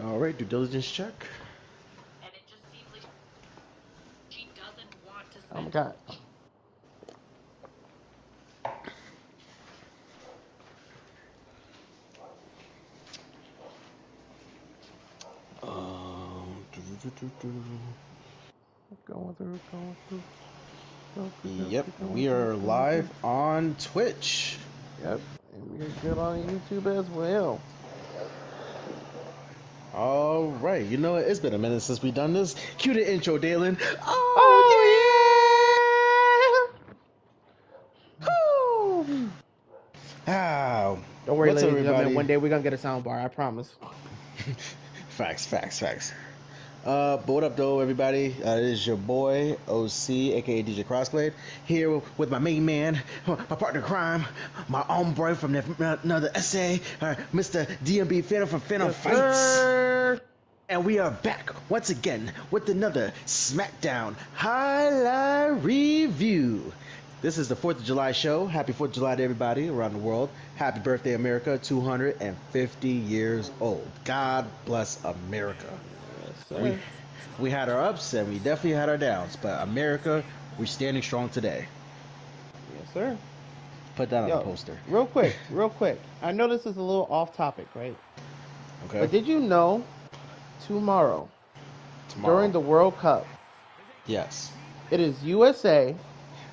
All right, due diligence check. And it just seems like she doesn't want to Oh my spend. god. Going through. Yep, we are live on Twitch. Yep, and we're good on YouTube as well. All right, you know what? It's been a minute since we done this. Cue the intro, Dalen. Oh yeah! Woo! Ah, Don't worry, what's up, ladies and gentlemen. everybody? One day we're gonna get a sound bar. I promise. Facts. But what up, though, everybody? This is your boy, OC, aka DJ Crossblade, here with my main man, my partner in crime, my homeboy from another essay, Mr. DMB Phantom from Phantom Fights. Sir. And we are back once again with another Smackdown highlight review. This is the 4th of July show. Happy 4th of July to everybody around the world. Happy birthday, America. 250 years old. God bless America. Yes, sir. We had our ups and we definitely had our downs, but America, we're standing strong today. Yes, sir. Put that on the poster. Real quick. I know this is a little off topic, right? Okay. But did you know tomorrow, during the World Cup, yes, it is USA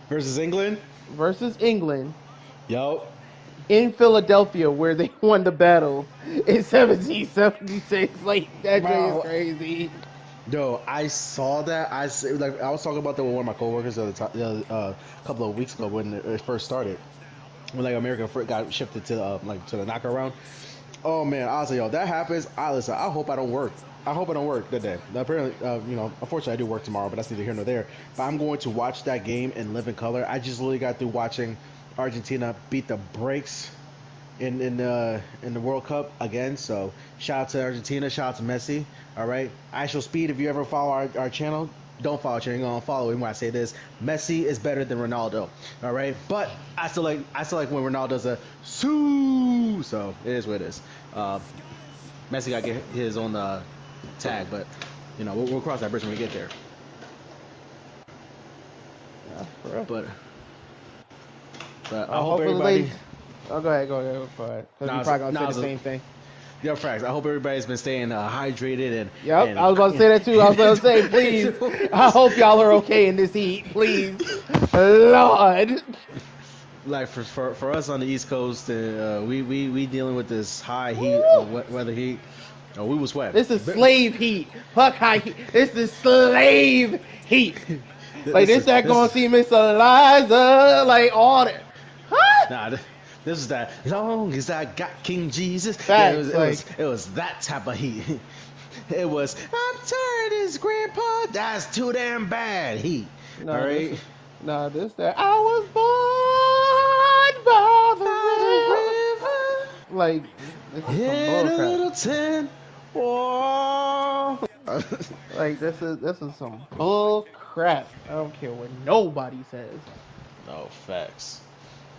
versus England? Versus England. Yo. In Philadelphia, where they won the battle in 1776. Like, that day is crazy. Yo, I saw that. I was talking about that with one of my coworkers a couple of weeks ago when it first started. When like America got shifted to to the knockout round. Oh man, I was like, yo, that happens. I hope I don't work. I hope I don't work that day. Apparently, unfortunately, I do work tomorrow, but that's neither here nor there. But I'm going to watch that game in living color. I just literally got through watching Argentina beat the brakes in the World Cup again. So shout out to Argentina, shout out to Messi. All right, Actual Speed. If you ever follow our channel, don't follow our channel. You're gonna follow him when I say this. Messi is better than Ronaldo. All right, but I still like when Ronaldo does a soo. So it is what it is. Messi got to get his own tag, but we'll cross that bridge when we get there. Yeah, for real. But I hope everybody. Ladies... Oh, go ahead. Because you're probably gonna say the same thing. Yeah, facts. I hope everybody's been staying hydrated and. Yep, I was about to say that too. I was about to say, please. I hope y'all are okay in this heat, please. Lord. Like for us on the East Coast, we dealing with this high heat, weather heat. Oh, we was sweating. This is slave heat. Fuck high heat. This is slave heat. Like this gonna see Miss Eliza, like all that. Huh? Nah, this is that. Long as I got King Jesus. Facts, Yeah, it was that type of heat. It was. I'm tired of this, Grandpa. That's too damn bad heat. No, all right. That. I was born by the river. Like this is hit a little tin. Whoa. Like this is some bull crap. I don't care what nobody says. No facts.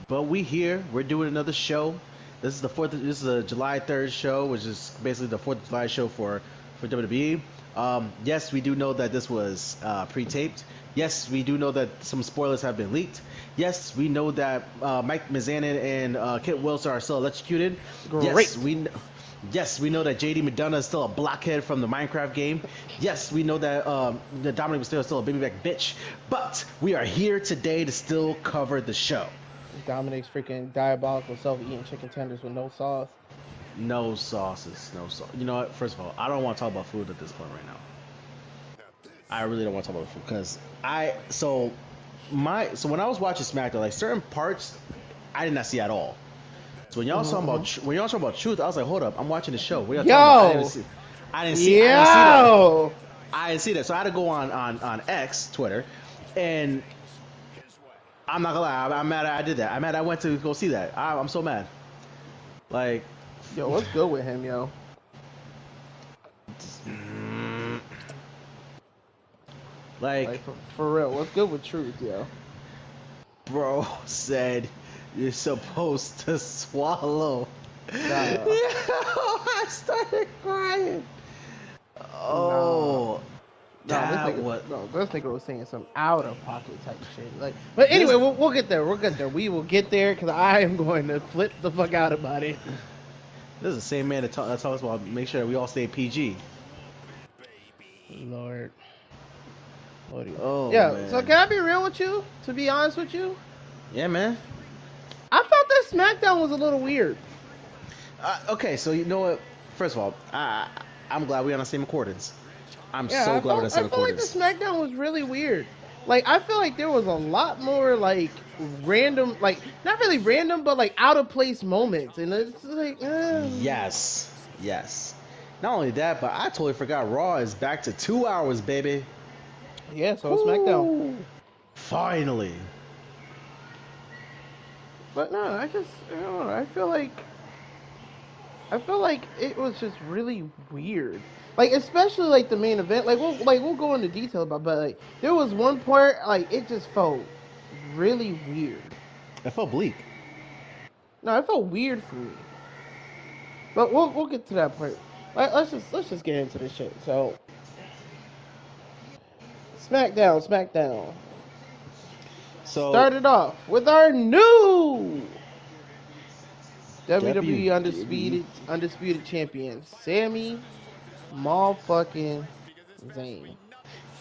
But we here. We're doing another show. This is This is a July 3rd show, which is basically the 4th of July show for WWE. Yes, we do know that this was pre-taped. Yes, we do know that some spoilers have been leaked. Yes, we know that Mike Mizanin and Kit Wilson are still electrocuted. Great. Yes, we know that JD McDonough is still a blockhead from the Minecraft game. Yes, we know that Dominic Mysterio is still a babyback bitch. But we are here today to still cover the show. Dominic's freaking diabolical self-eating chicken tenders with no sauce. No sauces, no sauce. You know what? First of all, I don't want to talk about food at this point right now. I really don't want to talk about food because so when I was watching SmackDown, like certain parts I did not see at all. So when y'all talking about truth, I was like, hold up, I'm watching the show. What y'all talking about? I didn't see that. I didn't see that. So I had to go on X, Twitter, and I'm not gonna lie, I'm mad I did that. I'm mad I went to go see that. I'm so mad. Like, yo, what's good with him, yo? Like for real, what's good with truth, yo? Bro said you're supposed to swallow. Yo, I started crying. this nigga was saying some out of pocket type shit. Like, but anyway, we'll get there. We'll get there. We will get there because I am going to flip the fuck out about it. This is the same man that talks about make sure that we all stay PG. Lord. Oh, yeah. man. So can I be real with you? To be honest with you, Yeah, man. I felt that SmackDown was a little weird. Okay, so you know what? First of all, I'm glad we're on the same accordance. I'm Yeah, so glad we're on the same I feel like accordance. the SmackDown was really weird. Like, I feel like there was a lot more, like, random, like, not really random, but, like, out of place moments. And it's like, Yes. Not only that, but I totally forgot Raw is back to 2 hours, baby. Yeah, so it's SmackDown. Finally. But no, I don't know. I feel like it was just really weird. Like, especially like the main event. We'll go into detail about, but like there was one part like it just felt really weird. I felt bleak. No, it felt weird for me. But we'll get to that part. Let's just get into this shit. So, SmackDown. So Started off with our new WWE undisputed champion, Sami motherfucking Zayn.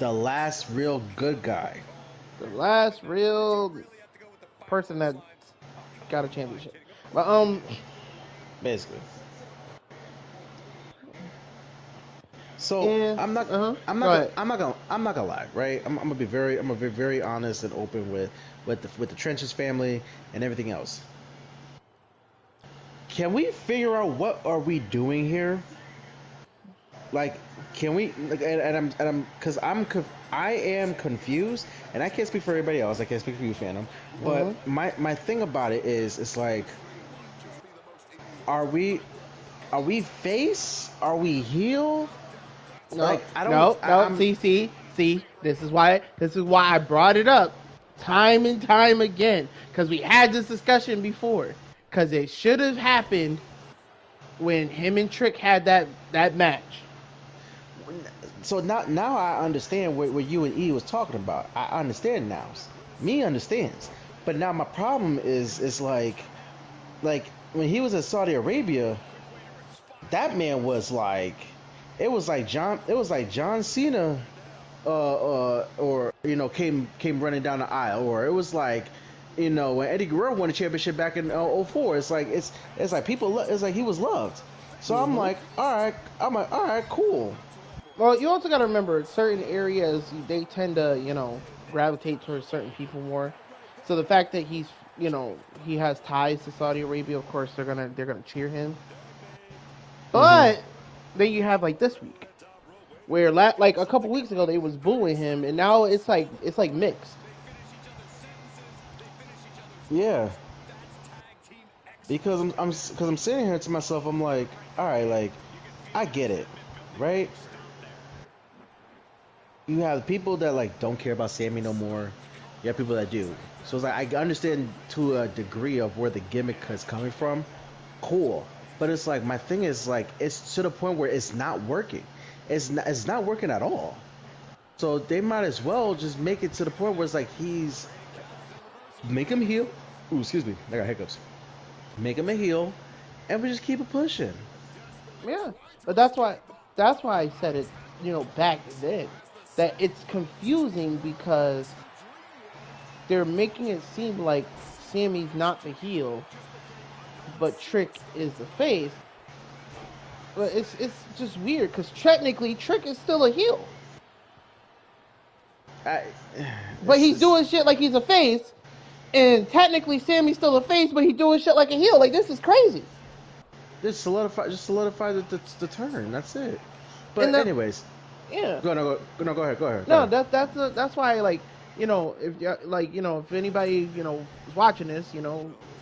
the last real good guy. The last real person that got a championship. But Basically. So yeah, I'm not gonna lie, right? I'm gonna be very honest and open with the Trenches family and everything else. Can we figure out what are we doing here? Like, can we? Like, because I am confused, and I can't speak for everybody else. I can't speak for you, Phantom. But my thing about it is, it's like, are we face? Are we heel? No, Like, I don't. See. This is why I brought it up time and time again because we had this discussion before. Because it should have happened when him and Trick had that match. So now I understand what you and E was talking about. I understand now. Me understands. But now my problem is like when he was in Saudi Arabia, that man was like, it was like John Cena, or came running down the aisle, or it was like, when Eddie Guerrero won the championship back in 04. It's like people. It's like he was loved. So I'm like, all right, cool. Well, you also got to remember, certain areas they tend to, gravitate towards certain people more. So the fact that he has ties to Saudi Arabia, of course they're gonna cheer him. But then you have like this week, where like a couple weeks ago they was booing him, and now it's like mixed. Yeah. Because I'm sitting here to myself, I'm like, all right, like, I get it, right? You have people that like don't care about Sami no more. You have people that do. So it's like, I understand to a degree of where the gimmick is coming from. Cool. But it's like, my thing is like, it's to the point where it's not working. It's not working at all. So they might as well just make it to the point where it's like make him heel. Ooh, excuse me, I got hiccups. Make him a heel, and we just keep it pushing. Yeah, but that's why I said it, back then, that it's confusing because they're making it seem like Sami's not the heel, but Trick is the face. But it's just weird because technically Trick is still a heel, but he's doing shit like he's a face, and technically Sami's still a face, but he's doing shit like a heel. Like, this is crazy. Just solidify the turn. That's it. But anyways, yeah. Go ahead. No, that's why, like, if anybody is watching this, if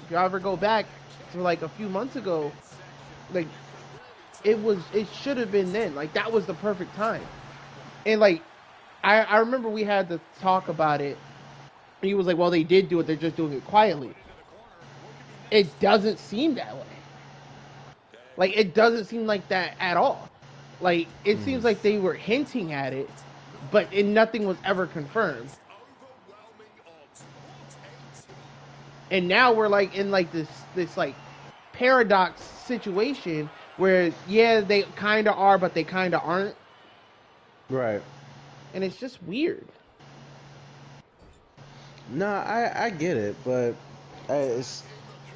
you ever go back to like a few months ago, like it should have been then. Like, that was the perfect time. And like I remember we had to talk about it. He was like, well, they did do it, they're just doing it quietly. It doesn't seem that way. Like, it doesn't seem like that at all. Like, it seems like they were hinting at it, but nothing was ever confirmed. And now we're like in like this like paradox situation where yeah they kind of are but they kind of aren't, Right. and it's just weird. No, I get it, but it's.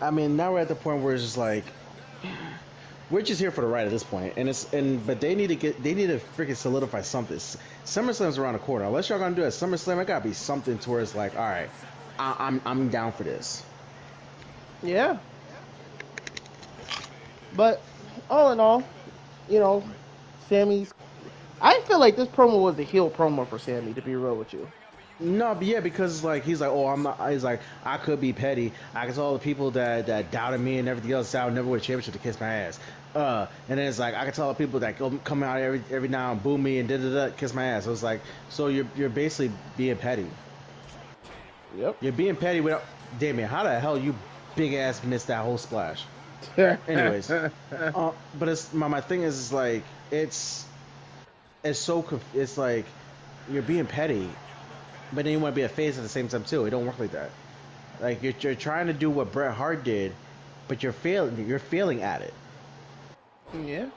I mean, now we're at the point where it's just like we're just here for the ride at this point, but they need to freaking solidify something. SummerSlam's around the corner. Unless y'all gonna do it at SummerSlam, it gotta be something to where it's like, all right, I'm down for this. Yeah. But all in all, you know, Sammy's. I feel like this promo was a heel promo for Sammy. To be real with you. No, but yeah, because like he's like, oh, I'm not. He's like, I could be petty. I can tell all the people that doubted me and everything else, I would never win a championship to kiss my ass. And then it's like I can tell the people that come out every now and boo me and kiss my ass. So it's like, so you're basically being petty. Yep. You're being petty without. Damien, how the hell you big ass missed that whole splash? Anyways, but it's my thing is like it's like you're being petty. But then you want to be a face at the same time too. It don't work like that. Like you're trying to do what Bret Hart did, but you're failing. You're failing at it. Yeah,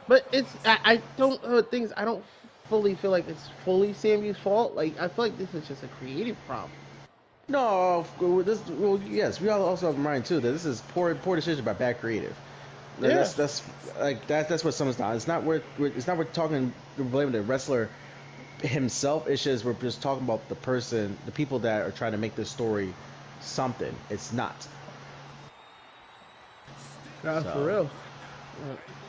but it's I don't things I don't fully feel like it's fully Sammy's fault. Like I feel like this is just a creative problem. No, yes, we all also have in mind too that this is poor decision by bad creative. Yeah. That's what someone's not. It's not worth talking blaming the wrestler himself. It's just we're just talking about the people that are trying to make this story something. It's not. Not for real.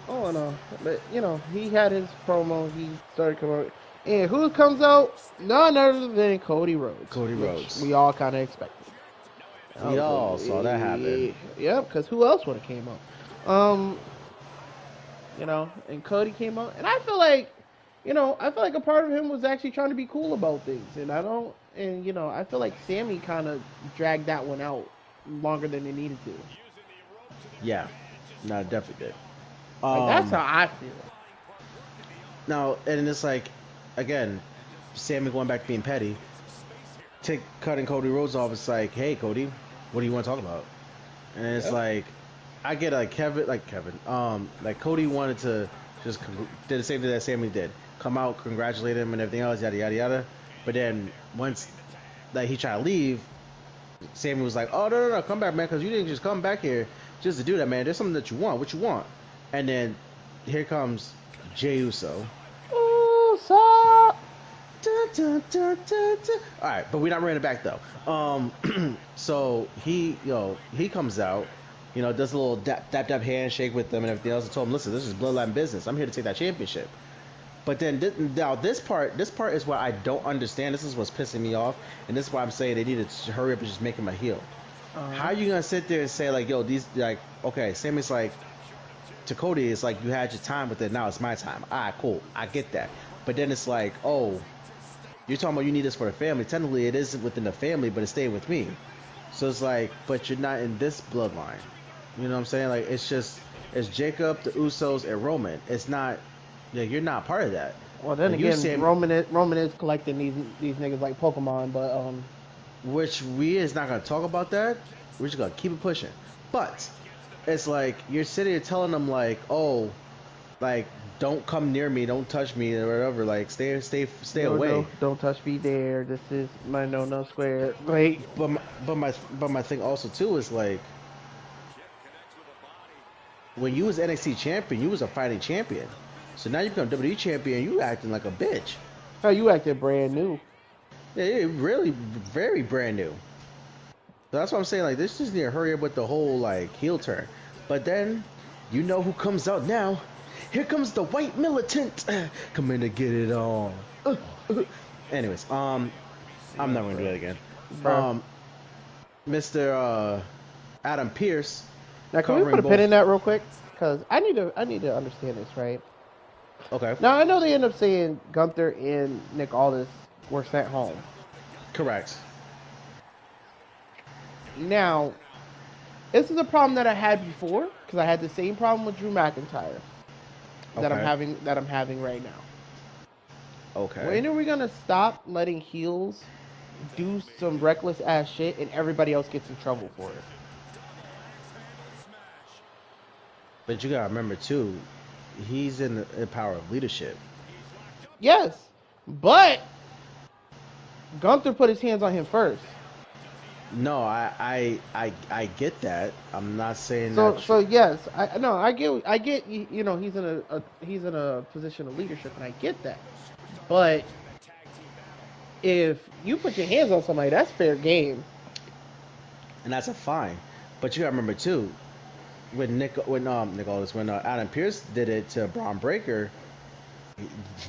Oh no, but you know he had his promo. He started coming out, and who comes out? None other than Cody Rhodes. Cody Rhodes. We all kind of expected. We all saw that happen. Yep, because who else would have came out? You know, and Cody came out, and I feel like a part of him was actually trying to be cool about things, and I feel like Sammy kind of dragged that one out longer than it needed to. Yeah, no, it definitely did. Like, that's how I feel. Now, and it's like, again, Sammy going back to being petty. Cutting Cody Rhodes off. It's like, hey, Cody, what do you want to talk about? And it's like, I get like Cody wanted to just did the same thing that Sammy did. Come out, congratulate him, and everything else, yada yada yada. But then once he tried to leave, Sammy was like, "Oh no, come back, man, because you didn't just come back here just to do that, man. There's something that you want. What you want?" And then here comes Jey Uso. Uso. Dun, dun, dun, dun, dun. All right, but we're not running it back though. So he comes out. Does a little dap handshake with them and everything else. I told him, listen, this is bloodline business. I'm here to take that championship. But then now this part is what I don't understand. This is what's pissing me off, and this is why I'm saying they need to hurry up and just make him a heel. How are you gonna sit there and say like, yo, these like, okay, Sammy's like to Cody, it's like you had your time with it, now it's my time. All right, cool, I get that. But then it's like, oh, you're talking about you need this for the family. Technically, it isn't within the family, but it's staying with me. So it's like, but you're not in this bloodline. You know what I'm saying? Like it's Jacob, the Usos, and Roman. It's not. Yeah, you're not part of that. Well, then like again, Roman is collecting these niggas like Pokemon, but which we is not gonna talk about that. We're just gonna keep it pushing. But it's like you're sitting here telling them like, oh, like don't come near me, don't touch me, or whatever. Like stay away. No, don't touch me there. This is my no square. Like, but my thing also too is like, when you was NXT champion, you was a fighting champion. So now you become WWE champion, you acting like a bitch. Oh, you acted brand new. Yeah, really, very brand new. So that's what I'm saying. Like, this just need to hurry up with the whole like heel turn. But then, you know who comes out now? Here comes the white militant, coming to get it on. Anyways, I'm not gonna do that again. Mr. Adam Pearce. Now, can we put a pin in that real quick? Because I need to understand this, right? Okay. Now, I know they end up saying Gunther and Nick Aldis were sent home. Correct. Now, this is a problem that I had before, because I had the same problem with Drew McIntyre that I'm having right now. Okay. When are we gonna stop letting heels do some reckless ass shit and everybody else gets in trouble for it? But you gotta remember too, he's in the power of leadership. Yes, but Gunther put his hands on him first. No, I get that. I'm not saying that. So yes, I no, I get. You know, he's in a position of leadership, and I get that. But if you put your hands on somebody, that's fair game. And that's a fine. But you gotta remember too, Nick Aldis, when Adam Pierce did it to Braun Breaker,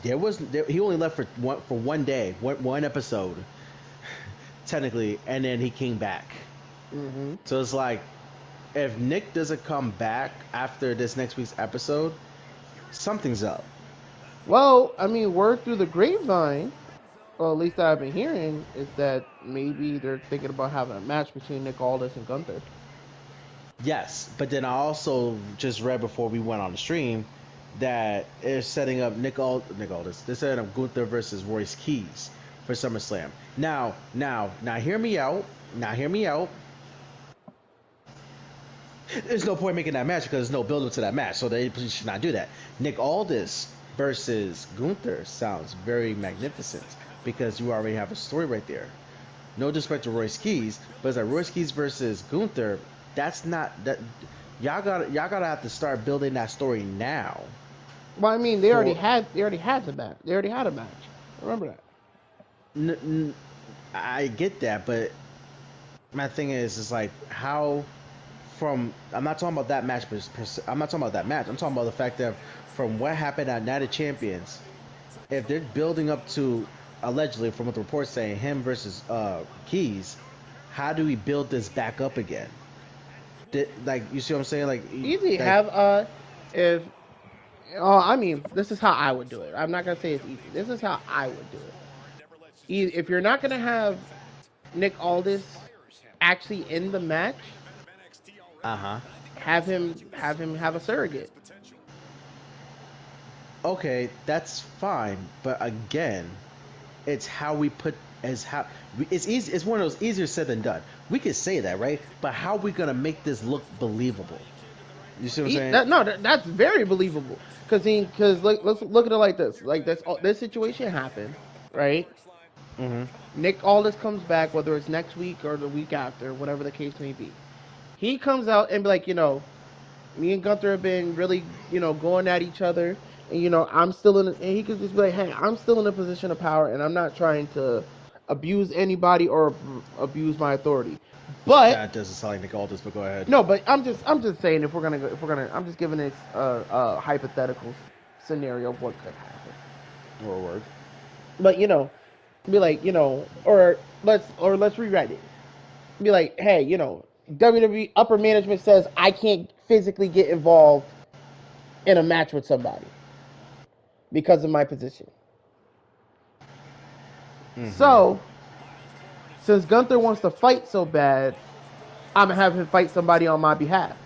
he only left for one day, one episode, technically, and then he came back. Hmm. So it's like, if Nick doesn't come back after this next week's episode, something's up. Well, I mean, word through the grapevine, or at least that I've been hearing, is that maybe they're thinking about having a match between Nick Aldis and Gunther. Yes, but then I also just read before we went on the stream that they're setting up Nick Aldis. They're setting up Gunther versus Royce Keys for SummerSlam. Now, hear me out. Now, hear me out. There's no point making that match because there's no build up to that match, so they should not do that. Nick Aldis versus Gunther sounds very magnificent because you already have a story right there. No disrespect to Royce Keys, but it's like Royce Keys versus Gunther. That's not that. Y'all gotta have to start building that story now. Well, I mean, they already For had the match. They already had a match. Remember that. n- n- I get that, but my thing is like how from I'm not talking about that match, but I'm not talking about that match. I'm talking about the fact that from what happened at Night of Champions, if they're building up to allegedly from what the reports saying him versus Keys, how do we build this back up again? Like you see what I'm saying? Easy. Like Have if I mean, this is how I would do it. I'm not gonna say it's easy. This is how I would do it. If you're not gonna have Nick Aldis actually in the match, uh-huh. have him have a surrogate. Okay, that's fine, but again, it's how we put as how it's easy. It's one of those easier said than done. We could say that, right? But how are we gonna make this look believable? You see what I'm saying? That's very believable. Because let's look at it like this. Like this situation happened, right? Mm-hmm. Nick Aldis comes back, whether it's next week or the week after, whatever the case may be. He comes out and be like, me and Gunther have been really, going at each other, and I'm still in. And he could just be like, hey, I'm still in a position of power, and I'm not trying to abuse anybody or abuse my authority. But That doesn't sound like Nick Aldis, but go ahead. no, but I'm just saying I'm just giving this a hypothetical scenario of what could happen. Or word. But be like, or let's rewrite it. Be like, hey, WWE upper management says I can't physically get involved in a match with somebody because of my position. Mm-hmm. So, since Gunther wants to fight so bad, I'm gonna have him fight somebody on my behalf.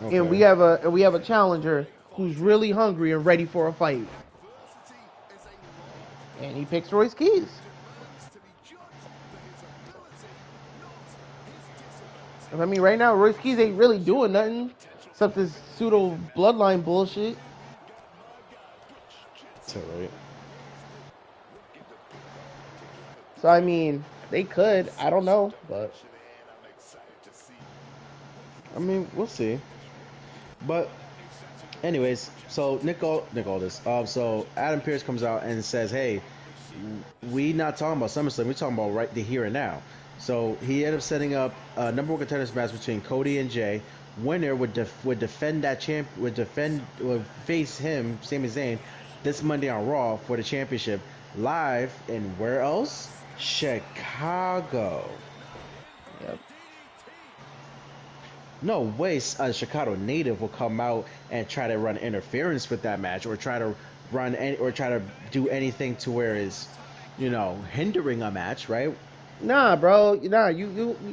Okay. And we have a challenger who's really hungry and ready for a fight. And he picks Royce Keys. I mean, right now, Royce Keys ain't really doing nothing except this pseudo bloodline bullshit. That's all right. So, I mean, they could. I don't know. But, I mean, we'll see. But, anyways, so Nick Aldis. So Adam Pierce comes out and says, "Hey, we not talking about SummerSlam. We're talking about right the here and now." So he ended up setting up a number one contenders match between Cody and Jay. Winner would defend that would face him, Sami Zayn, this Monday on Raw for the championship live in where else? Chicago. yep. No way a Chicago native will come out and try to run interference with that match or try to do anything to where is, hindering a match, right? Nah, bro.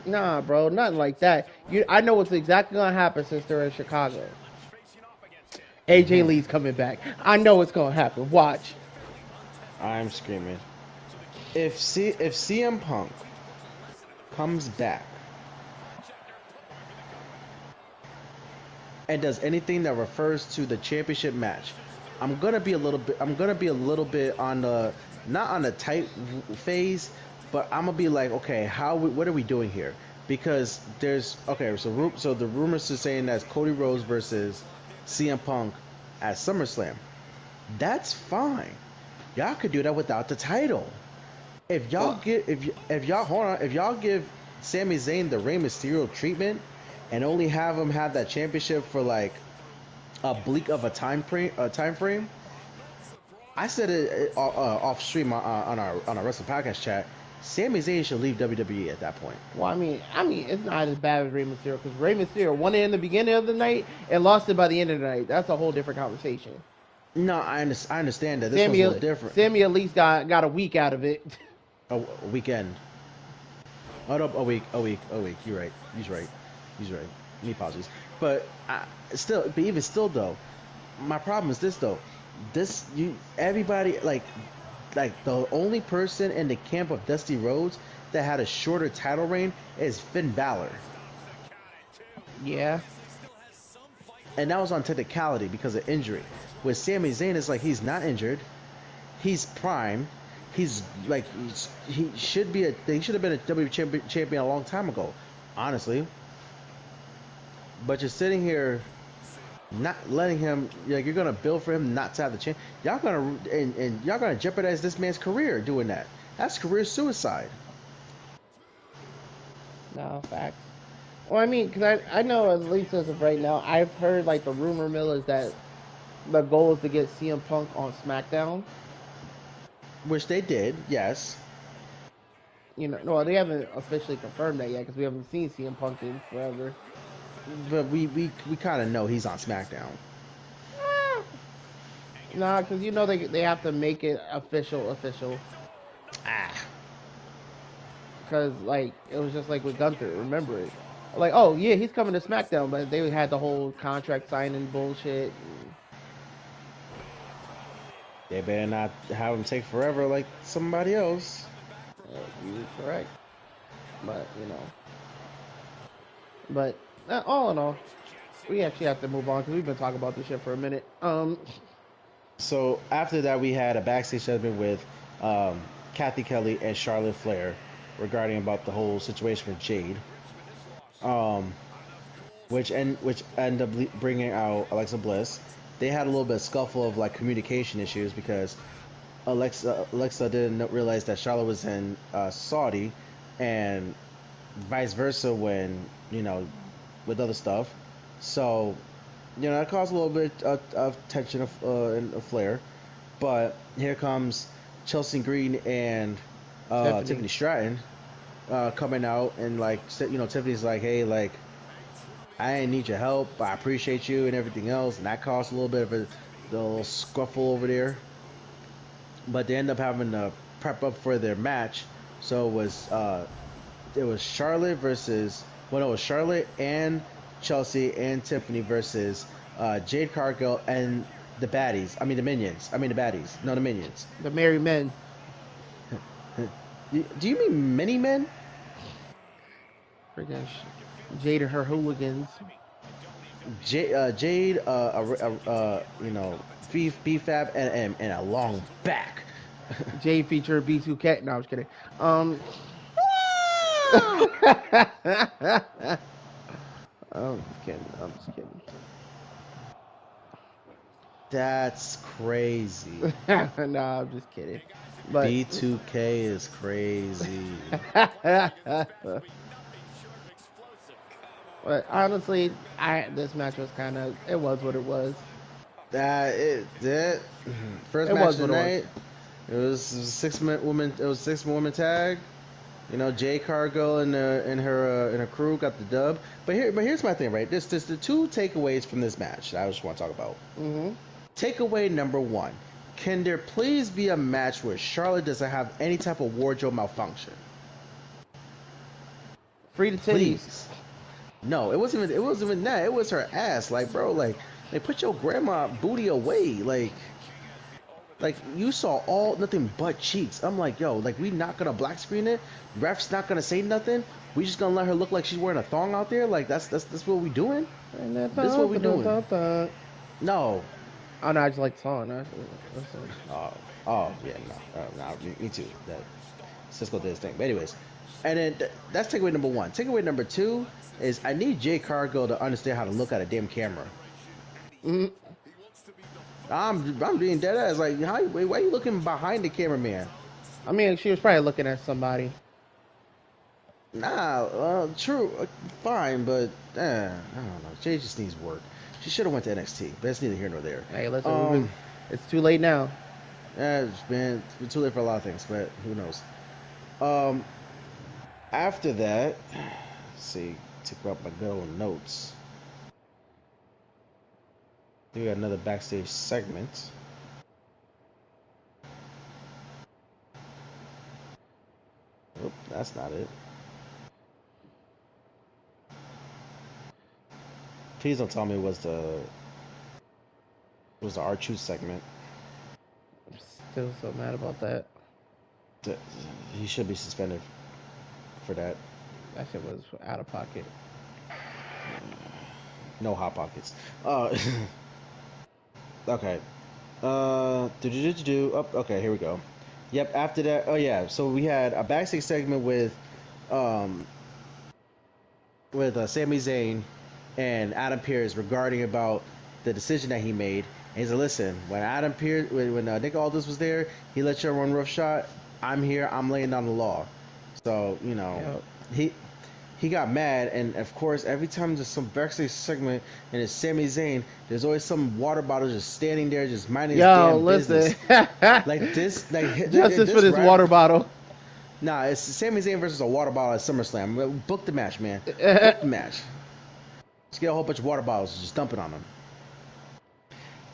Nah, bro. Nothing like that. I know what's exactly gonna happen since they're in Chicago. AJ Lee's coming back. I know it's gonna happen. Watch. I'm screaming. If CM Punk comes back and does anything that refers to the championship match, I'm gonna be a little bit on the not on the tight phase, but I'm gonna be like, okay, what are we doing here? Because there's so the rumors are saying that's Cody Rhodes versus CM Punk at SummerSlam. That's fine. Y'all could do that without the title. If y'all if y'all give Sami Zayn the Rey Mysterio treatment and only have him have that championship for like a blink of a time frame. I said it off stream on our Wrestling Podcast chat. Sami Zayn should leave WWE at that point. Well, I mean, it's not as bad as Rey Mysterio because Rey Mysterio won it in the beginning of the night and lost it by the end of the night. That's a whole different conversation. No, I understand that. This one's a little different. Sami at least got a week out of it. A weekend. Oh no, a week. You're right. He's right. Me apologies. But even still though, my problem is this though. Everybody like the only person in the camp of Dusty Rhodes that had a shorter title reign is Finn Balor. Yeah. And that was on technicality because of injury. With Sami Zayn, it's like he's not injured. He's prime. He's like he should have been a WWE champion a long time ago, honestly. But you're sitting here not letting him, like, you're gonna build for him not to have the chance. Y'all gonna jeopardize this man's career doing that. That's career suicide. No, facts. Well, I mean, because I know at least as of right now, I've heard like the rumor mill is that the goal is to get CM Punk on Smackdown. Which they did, yes. You know, no, they haven't officially confirmed that yet because we haven't seen CM Punk in forever. But we kind of know he's on SmackDown. Nah, because you know they have to make it official. Because like it was just like with Gunther, remember it? Like, oh yeah, he's coming to SmackDown, but they had the whole contract signing bullshit. They better not have him take forever like somebody else. You're correct. But all in all, we actually have to move on because we've been talking about this shit for a minute. So after that, we had a backstage segment with Kathy Kelly and Charlotte Flair regarding about the whole situation with Jade, which ended up bringing out Alexa Bliss. They had a little bit of scuffle of like communication issues because Alexa didn't realize that Charlotte was in Saudi, and vice versa when with other stuff. So it caused a little bit of tension and a flare. But here comes Chelsea Green and Tiffany Stratton coming out, and Tiffany's like, hey, like, I didn't need your help. I appreciate you and everything else, and that caused a little bit of a little scuffle over there. But they end up having to prep up for their match. So it was Charlotte and Chelsea and Tiffany versus Jade Cargill and the baddies. I mean the minions. I mean the baddies. No, the minions. The merry men. Do you mean many men? Freaking Jade and her hooligans. Jade, B-Fab and a long back. Jade featured B2K. No, I was kidding. I'm just kidding. That's crazy. Nah, I'm just kidding. But B2K is crazy. But honestly, this match was it was what it was. First match of the night. It was a 6-man woman. It was a 6-woman tag. Jade Cargill and her crew got the dub. But here's my thing, right? There's the two takeaways from this match that I just want to talk about. Mm-hmm. Takeaway number 1: can there please be a match where Charlotte doesn't have any type of wardrobe malfunction? Free the titties. Please. No, it wasn't even that. It was her ass. Like, bro, like Like, put your grandma booty away. Like you saw all nothing but cheeks. I'm like, yo, like we not gonna black screen it. Ref's not gonna say nothing. We just gonna let her look like she's wearing a thong out there. Like that's what we doing. This is what we doing. No. Oh no, I just like the song. Oh yeah, no, me too. That Cisco did his thing. But anyways, and then that's takeaway number one. Takeaway number two is I need Jay Cargill to understand how to look at a damn camera. Mm-hmm. I'm being dead ass. Like, why are you looking behind the cameraman? I mean, she was probably looking at somebody. Nah, true, fine, but I don't know. Jay just needs work. She should have went to NXT, but it's neither here nor there. Hey, listen, it's too late now. Yeah, it's been too late for a lot of things, but who knows? After that, let's see, took up my good old notes. We got another backstage segment. Oop, that's not it. Please don't tell me it was the R-Truth segment. I'm still so mad about that. He should be suspended for that. That shit was out of pocket. No hot pockets. Okay. Oh, okay, here we go. Yep, after that, oh yeah, so we had a backstage segment with Sami Zayn and Adam Pearce regarding about the decision that he made. And he said, listen, when Adam Pearce, when Nick Aldis was there, he let you run roughshod. I'm here, I'm laying down the law. So, you know, yep. He got mad, and of course, every time there's some backstage segment and it's Sami Zayn, there's always some water bottle just standing there, just minding his damn business. Like this, like justice for this water bottle. Nah, it's Sami Zayn versus a water bottle at SummerSlam. Book the match, man. Book the match. Just get a whole bunch of water bottles, just dump it on them.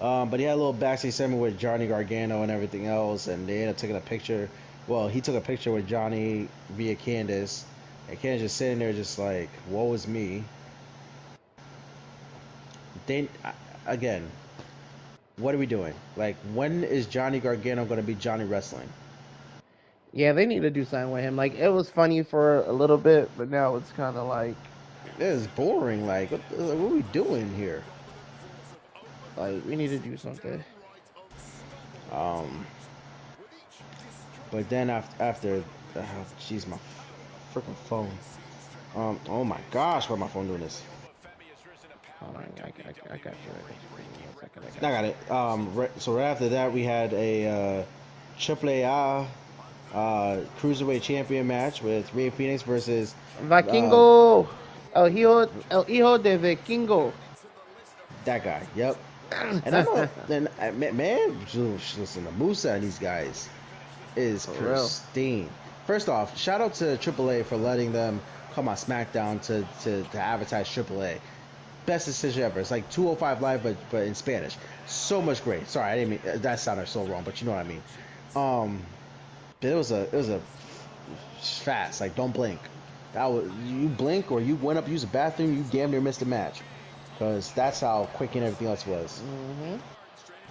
But he had a little backstage segment with Johnny Gargano and everything else, and they ended up taking a picture. Well, he took a picture with Johnny via Candace. And Candace just sitting there just like, woe is me. Then, again, what are we doing? Like, when is Johnny Gargano going to be Johnny Wrestling? Yeah, they need to do something with him. Like, it was funny for a little bit, but now it's kind of like... It is boring. Like, what are we doing here? Like, we need to do something. But then after jeez, my freaking phone. Oh my gosh, why am my phone doing this? Hold on, I got you. I got it. So right after that, we had a AAA Cruiserweight Champion match with Rey Fenix versus Vikingo. El hijo de Vikingo. That guy. Yep. And I know, man, listen, the Musa and these guys is pristine. Real. First off, shout out to AAA for letting them come on SmackDown to advertise AAA. Best decision ever. It's like 205 Live, but in Spanish. So much great. Sorry, I didn't mean that sounded so wrong, but you know what I mean. But it was a fast. Like, don't blink. That was, you blink or you went up to use the bathroom, you damn near missed a match, because that's how quick and everything else was. Mm-hmm.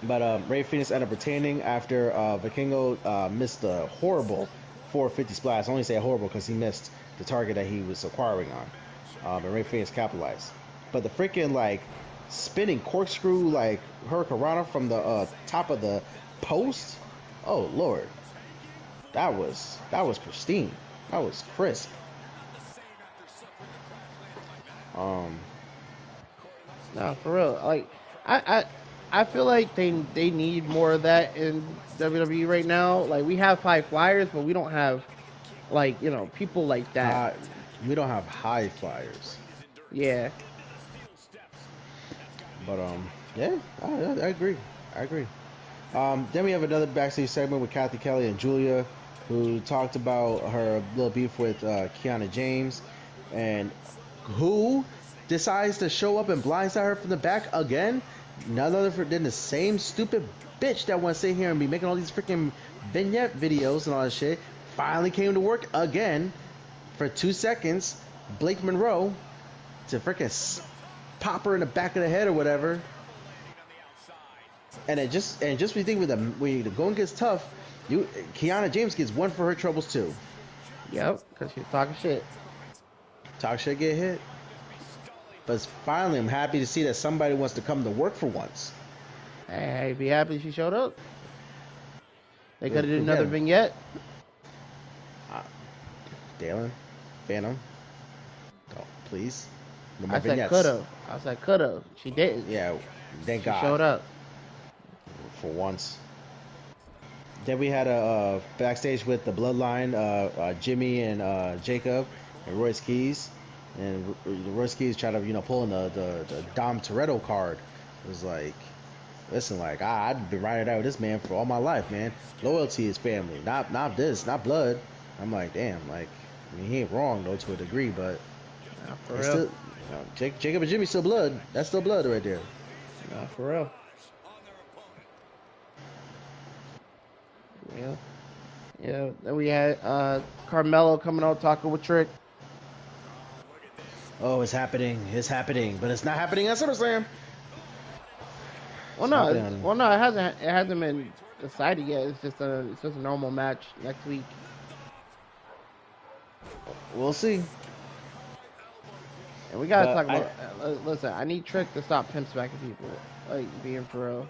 But Rey Fenix ended up retaining after Vikingo missed a horrible 450 splash. I only say horrible because he missed the target that he was acquiring on. And Rey Fenix capitalized. But the freaking like spinning corkscrew like Hurricanrana from the top of the post. Oh Lord, that was pristine. That was crisp. No, for real. Like I feel like they need more of that in WWE right now. Like, we have high flyers, but we don't have, like, you know, people like that. We don't have high flyers. Yeah. But yeah, I agree. Then we have another backstage segment with Kathy Kelly and Julia, who talked about her little beef with Kiana James, and who decides to show up and blindside her from the back again. None other than the same stupid bitch that wants to sit here and be making all these freaking vignette videos and all that shit. Finally came to work again for 2 seconds. Blake Monroe to freaking pop her in the back of the head or whatever. And just when you think when the going gets tough, Kiana James gets one for her troubles too. Yep, because she's talking shit. Talk shit, get hit. But finally, I'm happy to see that somebody wants to come to work for once. Hey, be happy she showed up. They could have did another vignette. Dalen, Phantom, oh, please. No more I said vignettes. could have. She didn't. Yeah, thank God. She showed up. For once. Then we had a backstage with the Bloodline, Jimmy and Jacob and Royce Keys. And Royce Keys tried to, pull in the Dom Toretto card. It was like, listen, like, I'd been riding out with this man for all my life, man. Loyalty is family, not this, not blood. I'm like, damn, like, I mean, he ain't wrong, though, to a degree, but For real. still, Jacob and Jimmy still blood. That's still blood right there. Nah, for real. Yeah. Then we had Carmelo coming out talking with Trick. Oh, it's happening, but it's not happening at SummerSlam. Well, no, it hasn't been decided yet. It's just a normal match next week. We'll see. And we gotta talk about. Listen, I need Trick to stop pimp smacking people, like being for real.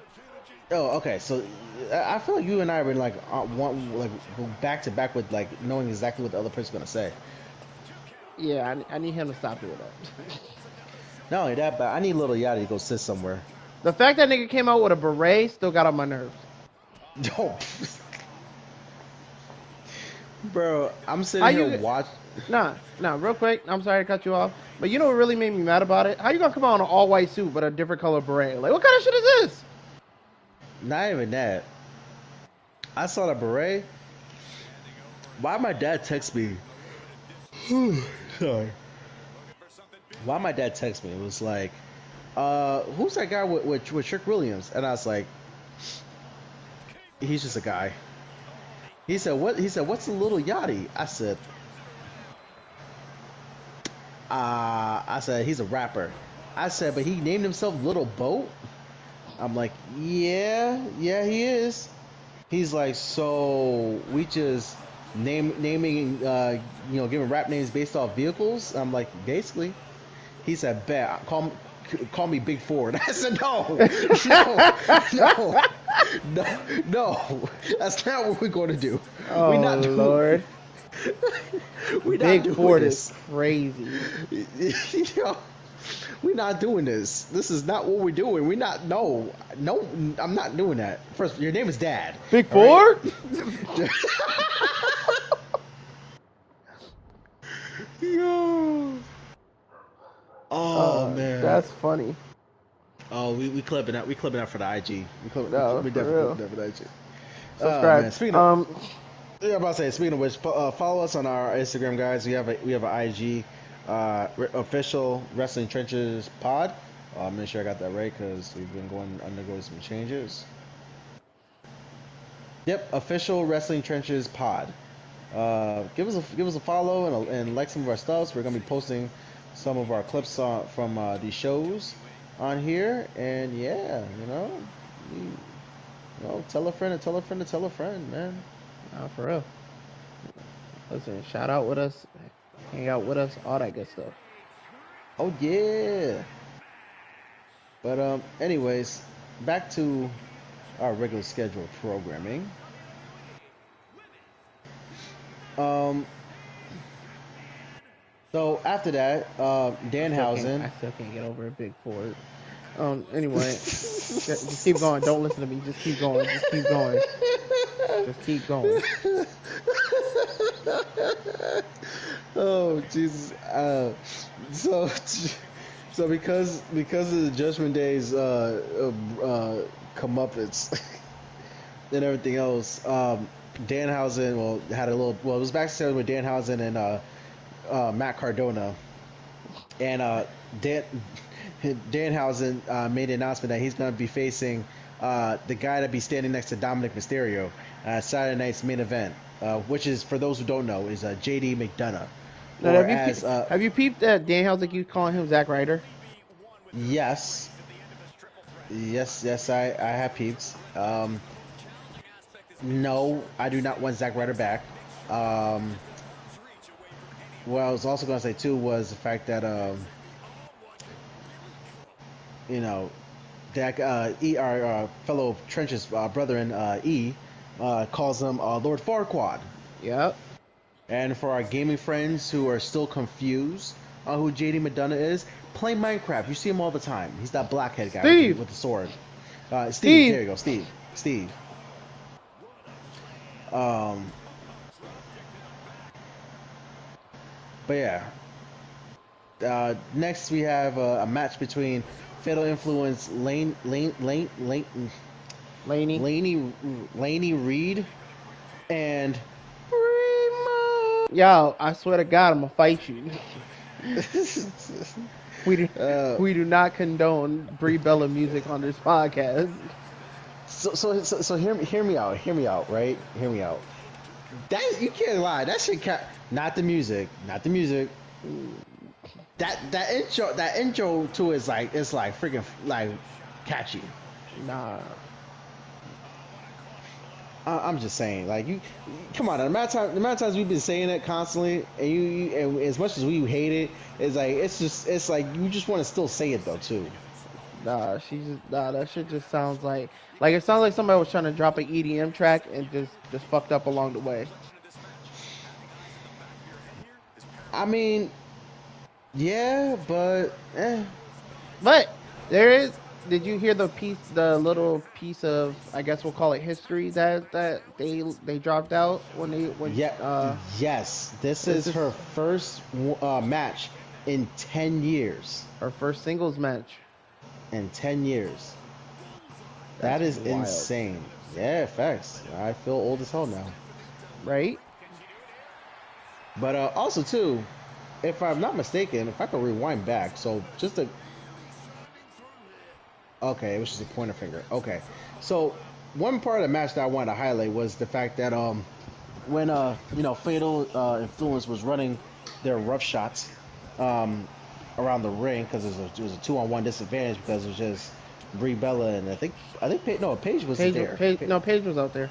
Oh, okay. So I feel like you and I have been like go back to back with like knowing exactly what the other person's gonna say. Yeah, I need him to stop doing that. Not only that, but I need Little Yachty to go sit somewhere. The fact that nigga came out with a beret still got on my nerves. Oh, bro, I'm sitting here watching. Nah, real quick. I'm sorry to cut you off, but you know what really made me mad about it? How you gonna come out in an all-white suit but a different color beret? Like, what kind of shit is this? Not even that. I saw the beret. Why my dad text me? Sorry. Why my dad text me? It was like, who's that guy with Trick Williams? And I was like, he's just a guy. He said, what? He said, what's a Little Yachty? I said, he's a rapper. I said, but he named himself Little Boat? I'm like, yeah, he is. He's like, so we just naming, giving rap names based off vehicles? I'm like, basically. He said, bet, call me Big Ford. I said, no, that's not what we're going to do. Oh, we're not doing, Lord. Big Ford is crazy. We're not doing this. This is not what we're doing. We're not. No, I'm not doing that. First, your name is Dad. Big Ford? Right? Yo. Oh man, that's funny. Oh, we clipping out. We clipping out for the IG. We definitely clipping out for the IG. Subscribe. Yeah, I'm about to say. Speaking of which, follow us on our Instagram, guys. We have an IG, official Wrestling Trenches Pod. Make sure I got that right because we've been undergoing some changes. Yep, official Wrestling Trenches Pod. Give us a follow and like some of our stuff. We're gonna be posting some of our clips from these shows on here, and yeah, tell a friend and tell a friend to tell a friend, man. For real. Listen, shout out with us, hang out with us, all that good stuff. Oh yeah. But anyways, back to our regular scheduled programming. So after that, Danhausen. I still can't get over a Big Ford. Anyway, just keep going. Don't listen to me. Just keep going. Just keep going. Just keep going. Oh Jesus! So because of the Judgment Day's comeuppance and everything else, Danhausen had a little. Well, it was backstage with Danhausen and Matt Cardona, and Danhausen made an announcement that he's going to be facing the guy that be standing next to Dominic Mysterio at Saturday night's main event, which is, for those who don't know, is JD McDonough. Now, have you peeped that Danhausen keeps calling him Zack Ryder? Yes. Yes, I have peeps. No, I do not want Zack Ryder back. Um, what I was also going to say too was the fact that you know, that our fellow Trench's brother in calls him Lord Farquaad. Yep. And for our gaming friends who are still confused on who JD McDonough is, play Minecraft. You see him all the time. He's that blackhead guy Steve. with the sword. Steve, Steve. there you go, Steve. Um, but yeah. Next we have a match between Fatal Influence Laney. Laney Reed and Yo, I swear to God, I'm gonna fight you. We do not condone Brie Bella music on this podcast. So hear me out, right? Hear me out. That you can't lie. That shit not the music. That intro to it is like it's like freaking like catchy. Nah. I'm just saying, like you, come on. The amount of times we've been saying it constantly, and as much as we hate it, it's like you just want to still say it though too. Nah, that shit just sounds like it sounds like somebody was trying to drop an EDM track and just fucked up along the way. I mean, yeah, but But there is. Did you hear the little piece of, I guess we'll call it history that they dropped out yeah, yes, this is her first match in 10 years. Her first singles match in 10 years. That's that is wild. insane. Yeah, facts. I feel old as hell now. Right? But also too, if I'm not mistaken, if I can rewind back, so just to okay, it was just a pointer finger. Okay, so one part of the match that I wanted to highlight was the fact that when Fatal Influence was running their rough shots around the ring because it was a 2-on-1 disadvantage because it was just Brie Bella and I think Paige was there. Paige was out there.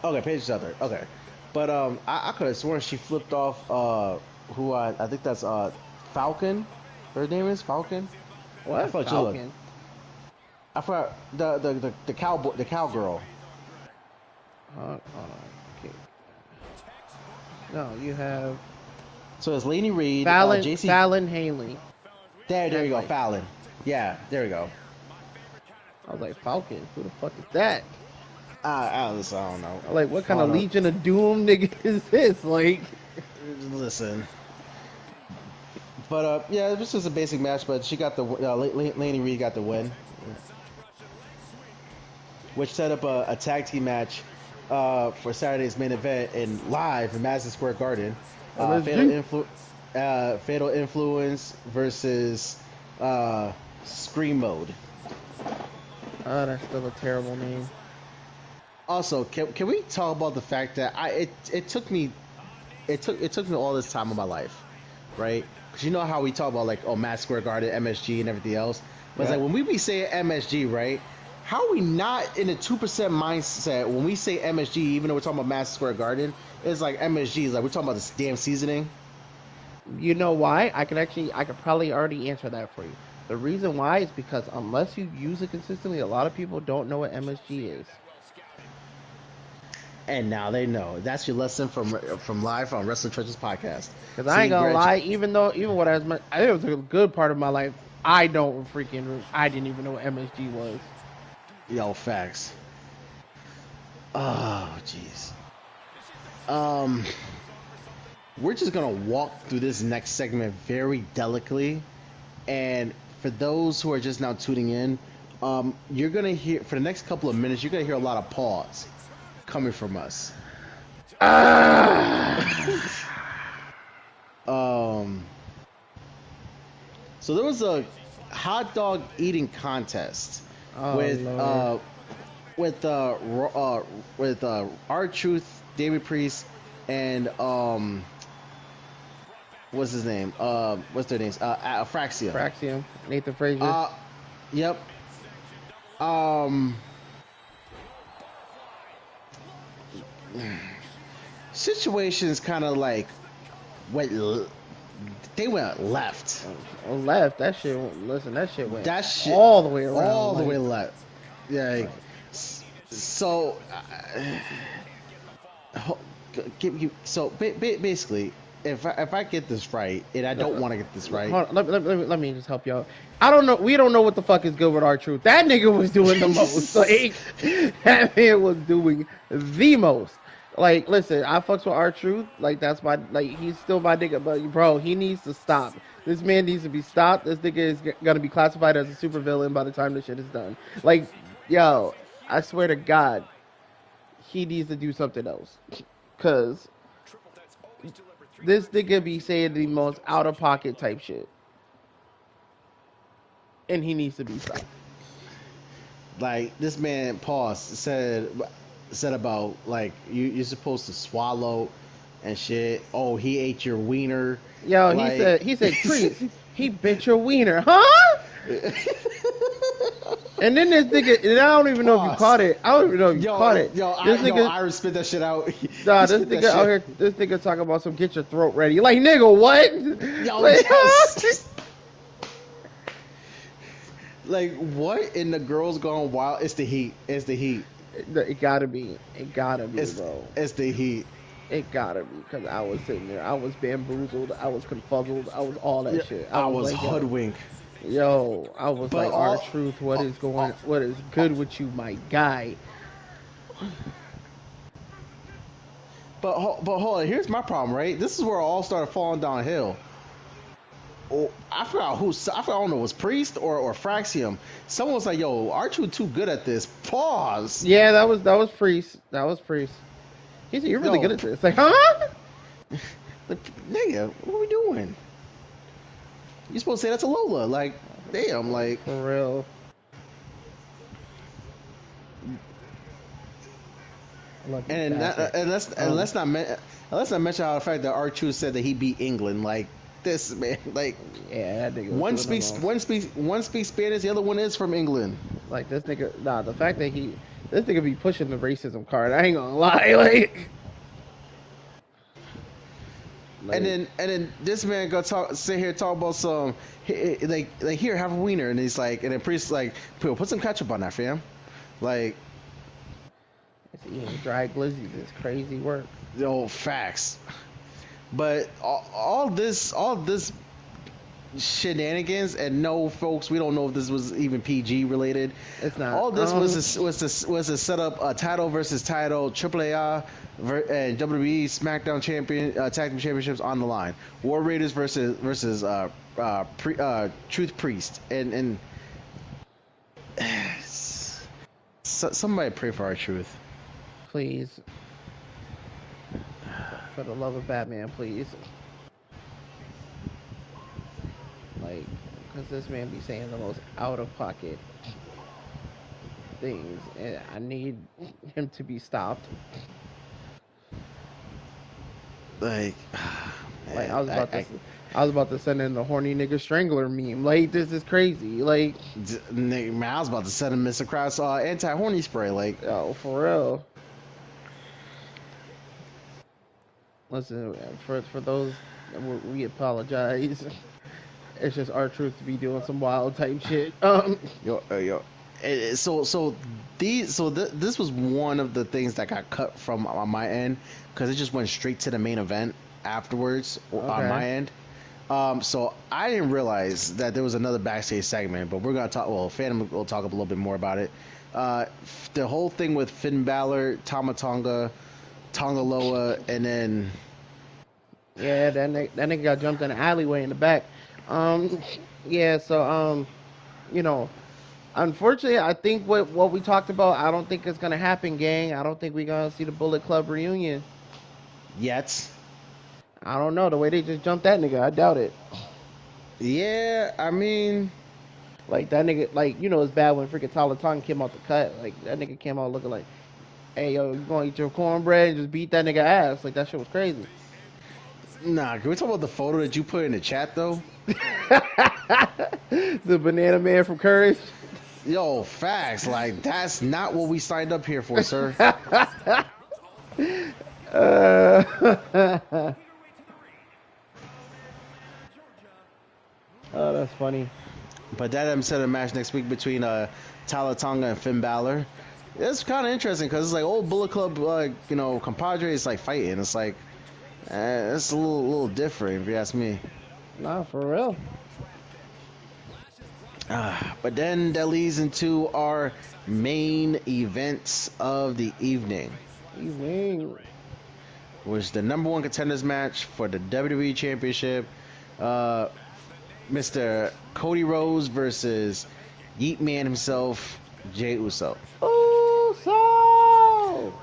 Okay, Paige was out there. Okay, but I could have sworn she flipped off who I think that's Falcon. Her name is Falcon. What? Falcon? I forgot the cowgirl. Okay. No, you have. So it's Laney Reed, Fallon Haley. There you go, Fallon. Yeah, there we go. I was like, Falcon? Who the fuck is that? I don't know. Like, what kind of Legion of Doom nigga is this? Like, listen. But yeah, it was just a basic match. But she got the Laney Reed got the win, which set up a tag team match for Saturday's main event and live in Madison Square Garden. Fatal Influence versus Scream Mode. Oh, that's still a terrible name. Also, can we talk about the fact that it took me all this time of my life, right? Because you know how we talk about like Madison Square Garden, MSG, and everything else. But it's like when we be saying MSG, right? How are we not in a 2% mindset when we say MSG, even though we're talking about Madison Square Garden? It's like MSG is like we're talking about this damn seasoning. You know why? I could probably already answer that for you. The reason why is because unless you use it consistently, a lot of people don't know what MSG is. And now they know. That's your lesson from live on Wrestling Trenches podcast. Because I ain't gonna lie, even when I think it was a good part of my life, I didn't even know what MSG was. Yo, facts. Oh, jeez. We're just gonna walk through this next segment very delicately, and for those who are just now tuning in, you're gonna hear for the next couple of minutes, you're gonna hear a lot of pause coming from us. So there was a hot dog eating contest with R-Truth, David Priest, and what's his name? What's their names? Fraxium. Nathan Frazier. Yep. Um, situations kind of like went. They went left. Left. That shit. Listen, that shit went That shit all the way around. all the Like, way left. Yeah. like So, basically, if I get this right, and I don't want to get this right, hold on, let me just help you out. I don't know. We don't know what the fuck is good with our truth. That nigga was doing the most. Like, that man was doing the most. Like, listen, I fucks with our truth. Like, that's my like. He's still my nigga, but bro, he needs to stop. This man needs to be stopped. This nigga is gonna be classified as a supervillain by the time this shit is done. Like, yo, I swear to God, he needs to do something else. Cause this nigga be saying the most out of pocket type shit, and he needs to be stopped. like this man, pause, said about like you're supposed to swallow and shit. Oh, he ate your wiener. Yo, Like, he said, Trees, he bit your wiener, huh? And then this nigga, and I don't even know if you pause. caught it. I don't even know if you caught it. This nigga, Iris spit that shit out. nah, He this spit that nigga out here, shit. this nigga talking about some get your throat ready. Like, nigga, what? Yo, Like, yes. Like, what in the girls gone wild? It's the heat. It's the heat. it gotta be, It's bro. it's the heat. It gotta be, because I was sitting there. I was bamboozled. I was confuzzled. I was all that Yeah, shit. I was like, hoodwinked. yo, I was But like, our truth, what is going, what is good with you, my guy? But hold on. Here's my problem, right? This is where it all started falling downhill. Oh, I forgot who. I don't know. It was Priest or Fraxium. Someone was like, "Yo, aren't you too good at this?" Pause. Yeah, that was Priest. That was Priest. He said, "You're really Yo, good at this." Like, huh? like, nigga, what are we doing? You supposed to say that to Lola? Like, damn, like. For real. And let's not mention how the fact that R-Truth said that he beat England. Like, this man, like, Yeah, that nigga. one speaks Spanish, the other one is from England. Like this nigga. Nah, the fact that this nigga be pushing the racism card. I ain't gonna lie. Like, And then this man sit here talk about some like here, have a wiener, and he's like, and then Priest like, put some ketchup on that, fam. Like, eating dry glizzies is crazy work. facts. But all this shenanigans, and no, folks, we don't know if this was even PG related. It's not. All this was to set up a title versus title, AAA and WWE Smackdown tag team championships on the line. War Raiders versus Truth Priest, and somebody pray for our truth. Please, for the love of Batman, please. Like, because this man be saying the most out of pocket things, and I need him to be stopped. Like, Like, I was about to send in the horny nigga strangler meme. Like, this is crazy. Like, man, I was about to send him Mr. Krabs anti-horny spray. Like, oh, for real. Listen, for those, we apologize. It's just our truth to be doing some wild type shit. yo. This was one of the things that got cut from on my end because it just went straight to the main event afterwards on my end. So I didn't realize that there was another backstage segment, but we're gonna talk. Well, Phantom will talk a little bit more about it. The whole thing with Finn Balor, Tama Tonga Loa, and then Yeah, that nigga got jumped in the alleyway in the back. Yeah, so you know, unfortunately, I think what we talked about, I don't think it's gonna happen, gang. I don't think we're gonna see the Bullet Club reunion yet. I don't know, the way they just jumped that nigga, I doubt it. Yeah, I mean, like that nigga, like it's bad when freaking Tyler Tongue came out the cut. Like that nigga came out looking like, hey yo, you gonna eat your cornbread and just beat that nigga ass? Like that shit was crazy. Nah, can we talk about the photo that you put in the chat though? The banana man from Courage. Yo, facts. Like that's not what we signed up here for, sir. Oh, that's funny. But that set a match next week between Tala Tonga and Finn Balor. It's kind of interesting because it's like old Bullet Club, compadres like fighting. It's like it's a little different if you ask me. Nah, for real. But then that leads into our main events of the evening, You win. which is the number one contenders match for the WWE Championship. Mr. Cody Rhodes versus Yeet Man himself, Jey Uso. Oh, so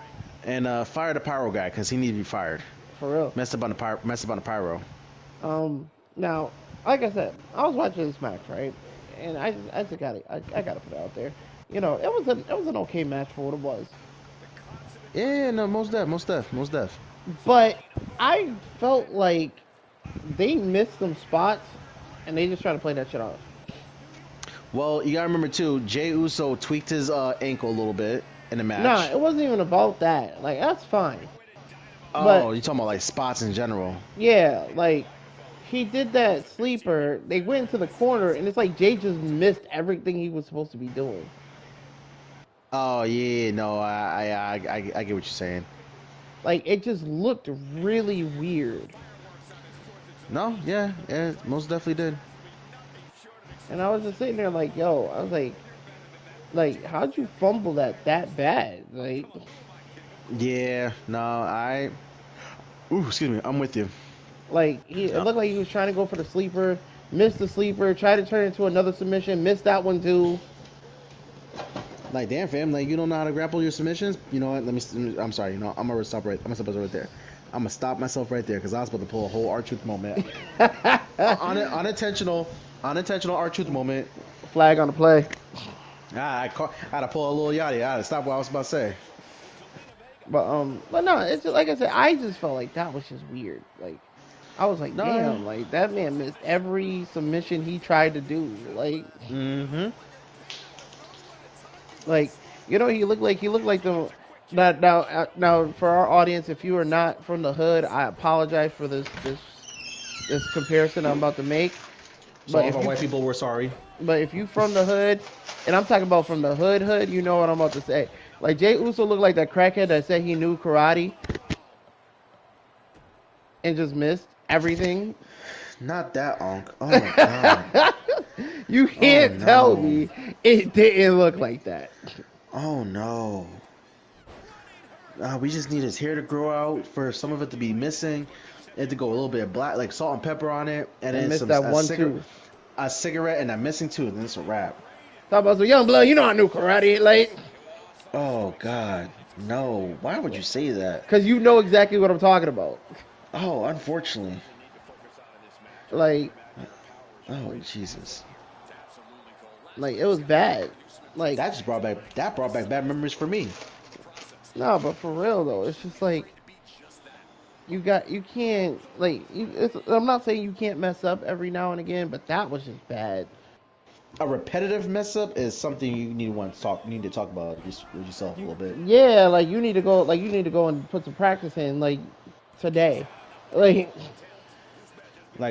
And fire the pyro guy because he needs to be fired. for real. Messed up on the pyro. Now, like I said, I was watching this match, right? And I just got it. I gotta put it out there. You know, it was an okay match for what it was. Yeah, no, most def. But I felt like they missed some spots, and they just trying to play that shit off. Well, you gotta remember too, Jey Uso tweaked his ankle a little bit in the match. Nah, it wasn't even about that. Like that's fine. Oh, but- you're talking about like spots in general. Yeah, like he did that sleeper. They went into the corner, and it's like Jay just missed everything he was supposed to be doing. Oh yeah, no, I get what you're saying. Like it just looked really weird. No, yeah, most definitely did. And I was just sitting there like, yo, I was like, how'd you fumble that bad? Like, Yeah, no, Ooh, excuse me, I'm with you. like it looked like he was trying to go for the sleeper, missed the sleeper, tried to turn it into another submission, missed that one too. Like, damn, fam, like you don't know how to grapple your submissions. You know what? I'm sorry. You know, I'm gonna stop right there. I'm gonna stop myself right there because I was about to pull a whole R-Truth moment. Unintentional R-Truth moment. Flag on the play. I had to pull a little yachty. I had to stop what I was about to say. But no, it's just, like I said, I just felt like that was just weird. Like, I was like, No. damn, like that man missed every submission he tried to do. Like, like you know, he looked like the. Now, for our audience, if you are not from the hood, I apologize for this comparison I'm about to make. So all of our white people, we're sorry. But if you from the hood, and I'm talking about from the hood, you know what I'm about to say. Like Jey Uso looked like that crackhead that said he knew karate and just missed everything. Not that onk. Oh my god. You can't tell me it didn't look like that. Oh no. We just need his hair to grow out for some of it to be missing. It to go a little bit of black, like salt and pepper on it, and then missed that one tooth. A cigarette and a missing tooth, and it's a wrap. Talk about some young blood. You know I knew karate. Like, Oh God, no! Why would you say that? because you know exactly what I'm talking about. Oh, unfortunately. Like, Oh Jesus. like it was bad. Like That brought back bad memories for me. no, but for real though, it's just like you can't like. I'm not saying you can't mess up every now and again, but that was just bad. A repetitive mess up is something you need to talk about with yourself a little bit. Yeah, like you need to go and put some practice in like today. Like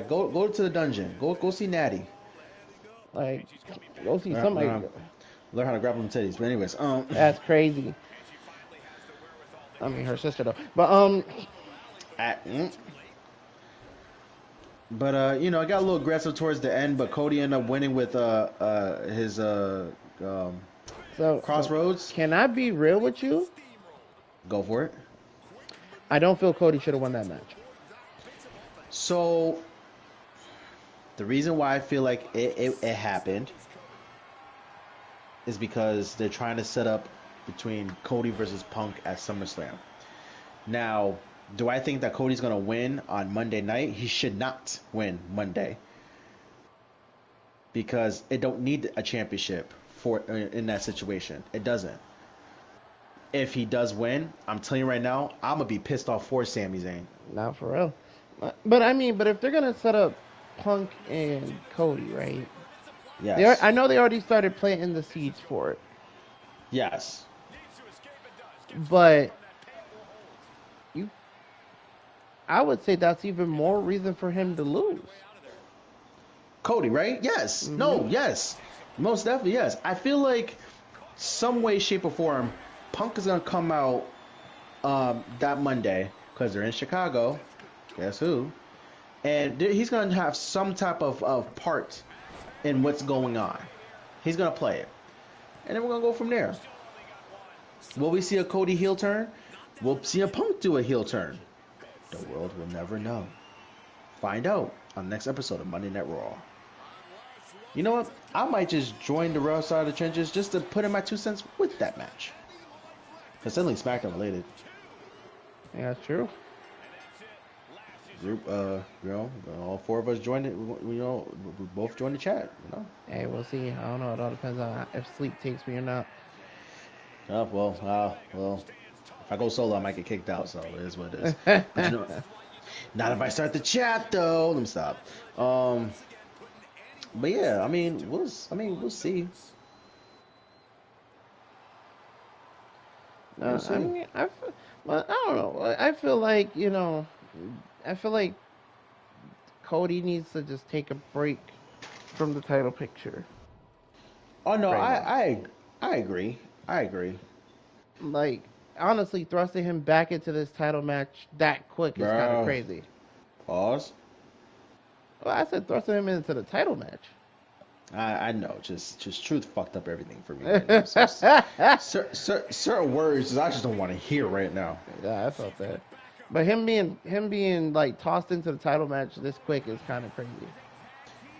go to the dungeon. Go see Natty. Like go see somebody. Learn how to grapple them titties. But anyways, That's crazy. I mean her sister though. But But I got a little aggressive towards the end, but Cody ended up winning with his crossroads. So can I be real with you? Go for it. I don't feel Cody should have won that match. So the reason why I feel like it happened is because they're trying to set up between Cody versus Punk at SummerSlam. Now, do I think that Cody's going to win on Monday night? He should not win Monday. Because it don't need a championship in that situation. It doesn't. If he does win, I'm telling you right now, I'm going to be pissed off for Sami Zayn. Not for real. But I mean, if they're going to set up Punk and Cody, right? Yes. I know they already started planting the seeds for it, Yes. but you, I would say that's even more reason for him to lose. Cody, right? Yes. Hmm. No, yes. Most definitely, yes. I feel like some way, shape, or form, Punk is gonna come out that Monday because they're in Chicago. Guess who? And he's gonna have some type of part in what's going on. He's gonna play it, and then we're gonna go from there. Will we see a Cody heel turn? We'll see a Punk do a heel turn. The world will never know. Find out on the next episode of Monday Night Raw. You know what? I might just join the Raw side of the trenches just to put in my 2 cents with that match. Because certainly SmackDown related. Yeah, that's true. Group, all four of us joined it. We both joined the chat. Hey, we'll see. I don't know. It all depends on if sleep takes me or not. Well. If I go solo, I might get kicked out. So it is what it is. But not if I start the chat though. Let me stop. But yeah, we'll see. We'll see. Well, I don't know. I feel like Cody needs to just take a break from the title picture. Oh no, Right now. I agree. I agree. Like, honestly, thrusting him back into this title match that quick is kind of Bro. crazy. Pause. Well, I said thrusting him into the title match. I know, just truth fucked up everything for me right now. So, certain words I just don't want to hear right now. Yeah, I felt that. But him being like tossed into the title match this quick is kind of crazy.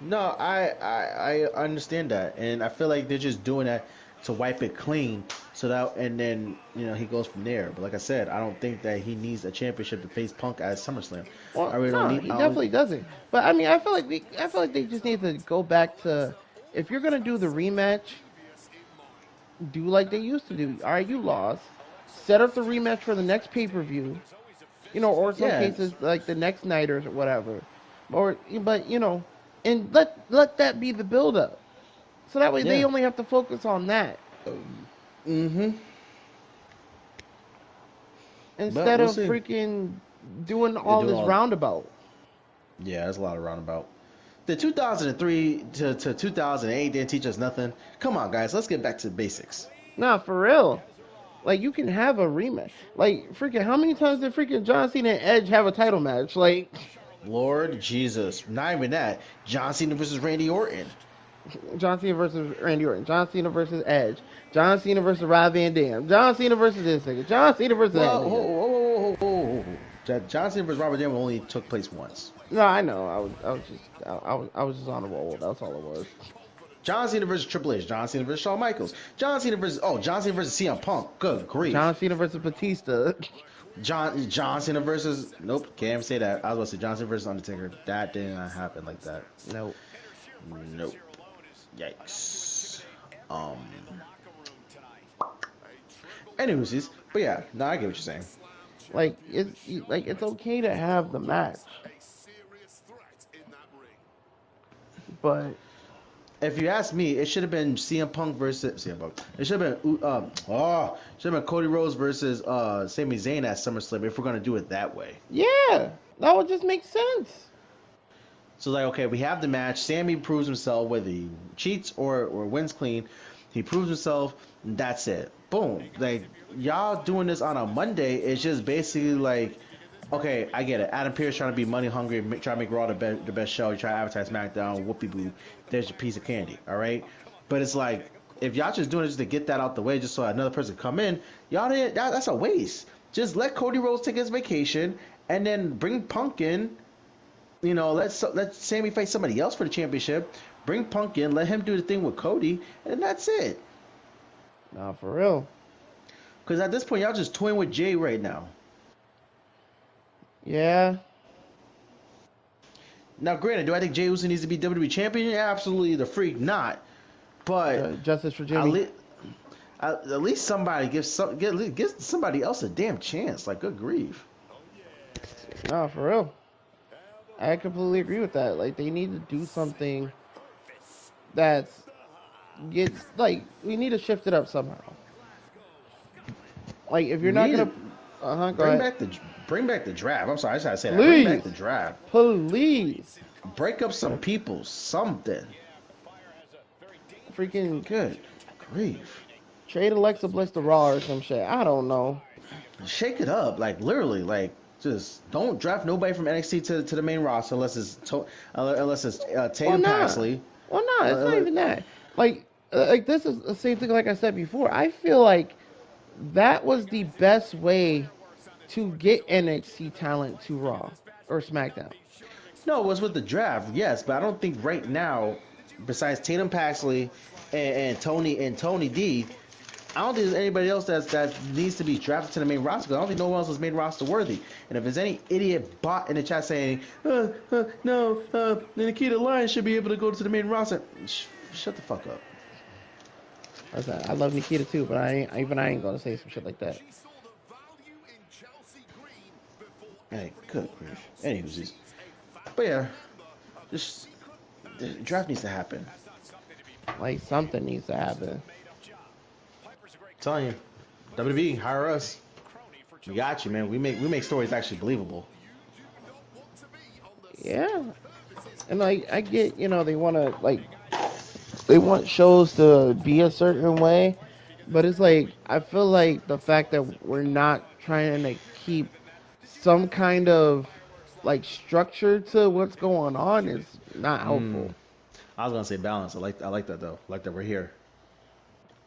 No, I understand that, and I feel like they're just doing that to wipe it clean, so that and then he goes from there. But like I said, I don't think that he needs a championship to face Punk at SummerSlam. Well, I really don't no, need. he definitely doesn't. But I mean, I feel like they just need to go back to, if you're gonna do the rematch, do like they used to do. All right, you lost. Set up the rematch for the next pay per view. Or some Yeah, cases like the next night or whatever. But and let that be the build up. So that way they yeah. only have to focus on that Mm-hmm. But instead we'll of see. freaking doing They're all doing this all. roundabout. Yeah, there's a lot of roundabout. The 2003 to 2008 didn't teach us nothing. Come on, guys, let's get back to the basics. Nah, for real. Like, you can have a rematch. Like, freaking, how many times did freaking John Cena and Edge have a title match? Like, Lord Jesus, not even that. John Cena versus Randy Orton. John Cena versus Randy Orton, John Cena versus Edge, John Cena versus Rob Van Dam, John Cena versus this nigga, John Cena versus that Well, nigga. John Cena versus Robert Dam only took place once. No, I know. I was just on a roll. That's all it was. John Cena versus Triple H. John Cena versus Shawn Michaels. John Cena versus CM Punk. Good John grief. Cena versus Batista. John Cena versus nope, can't even say that. I was about to say John Cena versus Undertaker. That did not happen like that. Nope. Nope. Yikes. Anyways, but yeah, no, I get what you're saying. Like, it's okay to have the match, but If you ask me, it should have been CM Punk versus CM Punk. It should have been should have been Cody Rhodes versus Sami Zayn at SummerSlam if we're gonna do it that way. yeah, that would just make sense. So like, okay, we have the match. Sammy proves himself whether he cheats or wins clean. He proves himself. And that's it. Boom. Like y'all doing this on a Monday is just basically like, okay, I get it. Adam Pearce trying to be money hungry, try to make Raw the best show. You try to advertise SmackDown. Whoopie boo. There's your piece of candy. All right. But it's like if y'all just doing it just to get that out the way, just so another person come in, y'all didn't. That's a waste. Just let Cody Rhodes take his vacation and then bring Punk in. Let Sammy fight somebody else for the championship. Bring Punk in, let him do the thing with Cody, and that's it. Nah, for real. Because at this point, y'all just toying with Jay right now. Yeah. Now, granted, do I think Jay Uso needs to be WWE champion? Absolutely, the freak not. But Justice for Jimmy. at least somebody give somebody else a damn chance. Like, good grief. Nah, for real. I completely agree with that. Like, they need to do something that's gets like we need to shift it up somehow. Like if you're We not need gonna, to go ahead. bring back the draft. I'm sorry, I just gotta say that. Bring back Please, the draft. please, Break up some people. Something. freaking Good grief. trade Alexa Bliss to Raw or some shit. I don't know. Shake it up. Like literally. Like just don't draft nobody from NXT to the main roster unless it's Well, Tatum nah. Paxley. Well, nah. It's not Uh, even that. Like this is the same thing. Like I said before, I feel like that was the best way to get NXT talent to Raw or SmackDown. no, it was with the draft. Yes, but I don't think right now, besides Tatum Paxley and Tony D, I don't think there's anybody else that needs to be drafted to the main roster. 'Cause I don't think no one else is main roster worthy. And if there's any idiot bot in the chat saying, no, Nikita Lyons should be able to go to the main roster, shut the fuck up. I love Nikita too, but I ain't gonna say some shit like that. Hey, good grief. Anyways, but yeah, just the draft needs to happen. Like something needs to happen. I'm telling you, WWE hire us. We got you, man. We make stories actually believable. Yeah, and like I get, they want to they want shows to be a certain way, but it's like I feel like the fact that we're not trying to keep some kind of like structure to what's going on is not helpful. I was gonna say balance. I like that though. I like that we're here.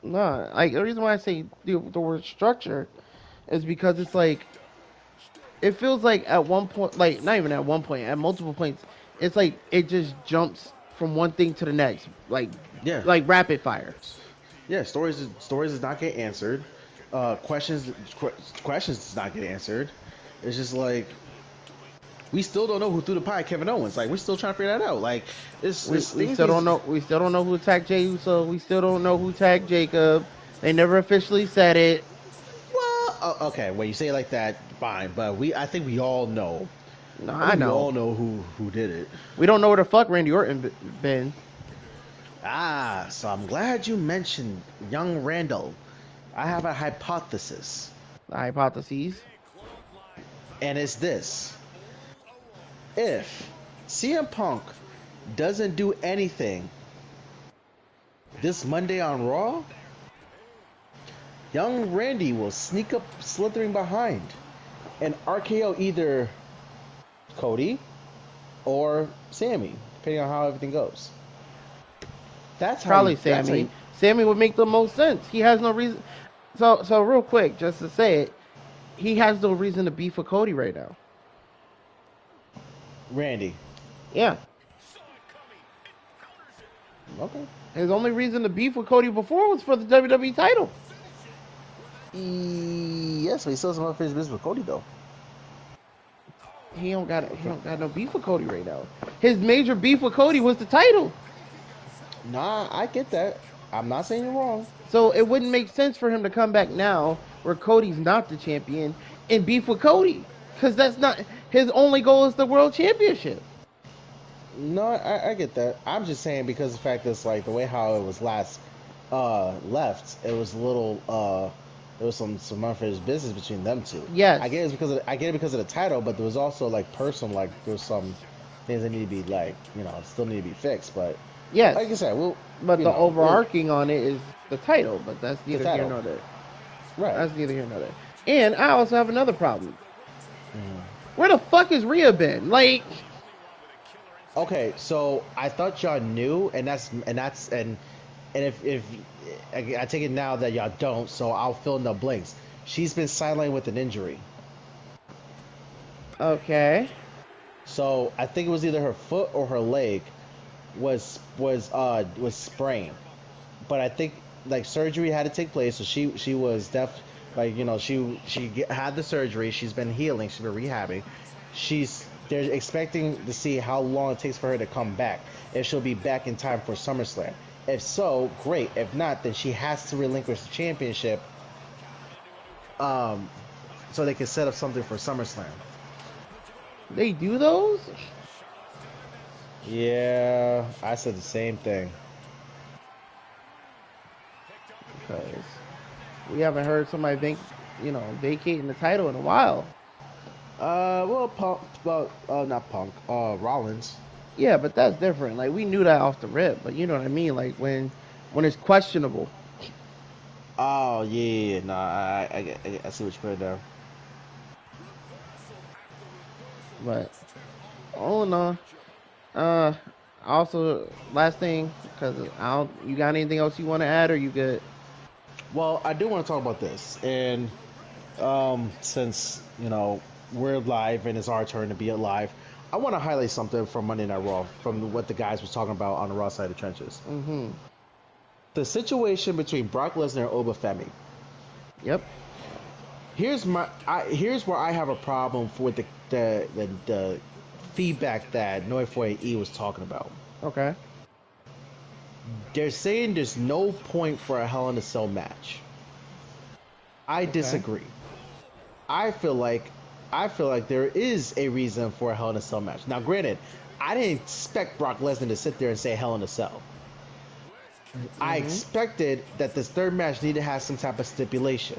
No, like the reason why I say the word structure is because it's like it feels like at one point, like not even at one point, at multiple points, it's like it just jumps from one thing to the next, Yeah, like rapid fire. yeah. Stories does not get answered. Questions does not get answered. It's just like we still don't know who threw the pie at Kevin Owens. Like we're still trying to figure that out. Like it's We things still don't know. We still don't know who attacked Jey Uso. We still don't know who tagged Jacob. They never officially said it. Well, okay. When you say it like that, fine. But I think we all know. No, I I think we all know. know who did it. We don't know where the fuck Randy Orton been. Ah, so I'm glad you mentioned young Randall. I have a hypothesis, The hypotheses. and it's this: if CM Punk doesn't do anything this Monday on Raw, young Randy will sneak up, slithering behind, and RKO either Cody or Sammy, depending on how everything goes. That's how Probably you. That's how Sammy. you. Sammy would make the most sense. He has no reason. So real quick, just to say it, he has no reason to beef with Cody right now. Randy. Yeah. Okay. His only reason to beef with Cody before was for the WWE title. Yes, but he still has some unfinished business with Cody though. He don't got no beef with Cody right now. His major beef with Cody was the title. Nah, I get that. I'm not saying you're wrong. So it wouldn't make sense for him to come back now where Cody's not the champion and beef with Cody. Because that's not his only goal is the world championship. No, I get that. I'm just saying because the fact is like the way how it was last left, it was a little there was some unfinished business between them two. Yes. I get it because of the title, but there was also like personal, like there was some things that need to be like still need to be fixed. But Yes. like I said, but the overarching on it is the title. But that's neither here nor there. Right. That's neither here nor there. And I also have another problem. Where the fuck is Rhea been? Like, okay, so I thought y'all knew, and if I take it now that y'all don't, so I'll fill in the blanks. She's been sidelined with an injury. okay. So I think it was either her foot or her leg was sprained, but I think like surgery had to take place, so she was had the surgery. She's been healing. She's been rehabbing. They're expecting to see how long it takes for her to come back. If she'll be back in time for SummerSlam. If so, great. If not, then she has to relinquish the championship. So they can set up something for SummerSlam. They do those? Yeah, I said the same thing. because we haven't heard somebody vacating the title in a while. Well, not Punk. Rollins. Yeah, but that's different. Like we knew that off the rip, but you know what I mean. Like when it's questionable. Oh yeah, no, I see what you put down. But all in all, uh, also last thing because I don't. You got anything else you want to add, or you good? Well, I do want to talk about this, and since we're live and it's our turn to be live, I want to highlight something from Monday Night Raw from what the guys was talking about on the Raw side of the trenches. Mm-hmm. The situation between Brock Lesnar and Oba Femi. Yep. Here's where I have a problem with the feedback that Noi E was talking about. Okay. They're saying there's no point for a Hell in a Cell match. I disagree. I feel like there is a reason for a Hell in a Cell match. Now, granted, I didn't expect Brock Lesnar to sit there and say Hell in a Cell. I expected that this third match needed to have some type of stipulation.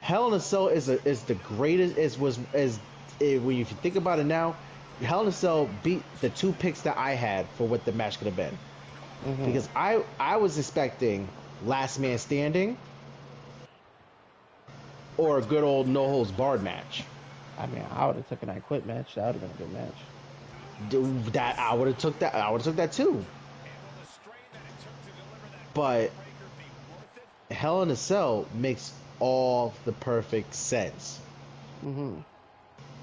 Hell in a Cell is the greatest. When you think about it now, Hell in a Cell beat the two picks that I had for what the match could have been. Because I was expecting Last Man Standing or a good old no holds barred match. I mean, I would have taken that quit match. That would have been a good match. Dude, that I would have took that. I would have took that too. But Hell in a Cell makes all the perfect sense.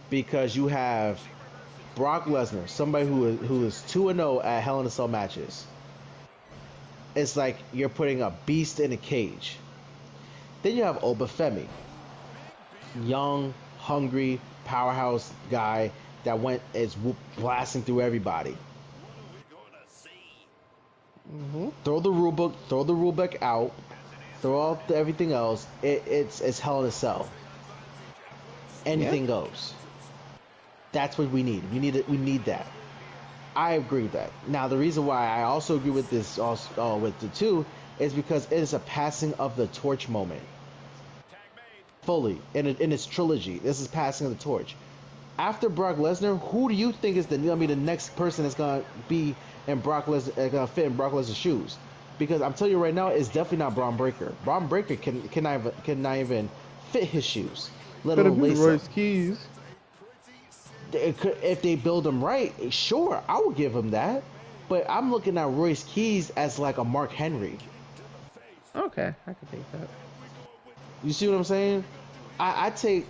Because you have Brock Lesnar, somebody who is 2-0 at Hell in a Cell matches. It's like you're putting a beast in a cage. Then you have Oba Femi, young, hungry, powerhouse guy that is blasting through everybody. Throw the rule book out, throw out everything else. It's Hell in a Cell. Anything goes. That's what we need. We need that. I agree with that. Now, the reason why I also agree with this, with the two, is because it is a passing of the torch moment. Fully in its trilogy, this is passing of the torch. After Brock Lesnar, who do you think is the next person that's gonna be in Brock Lesnar, gonna fit in Brock Lesnar's shoes? Because I'm telling you right now, it's definitely not Braun Breaker. Braun Breaker cannot even fit his shoes, let alone lace them. Royce Keys. If they build him right, sure, I will give him that. But I'm looking at Royce Keys as like a Mark Henry. Okay, I can take that. You see what I'm saying? I take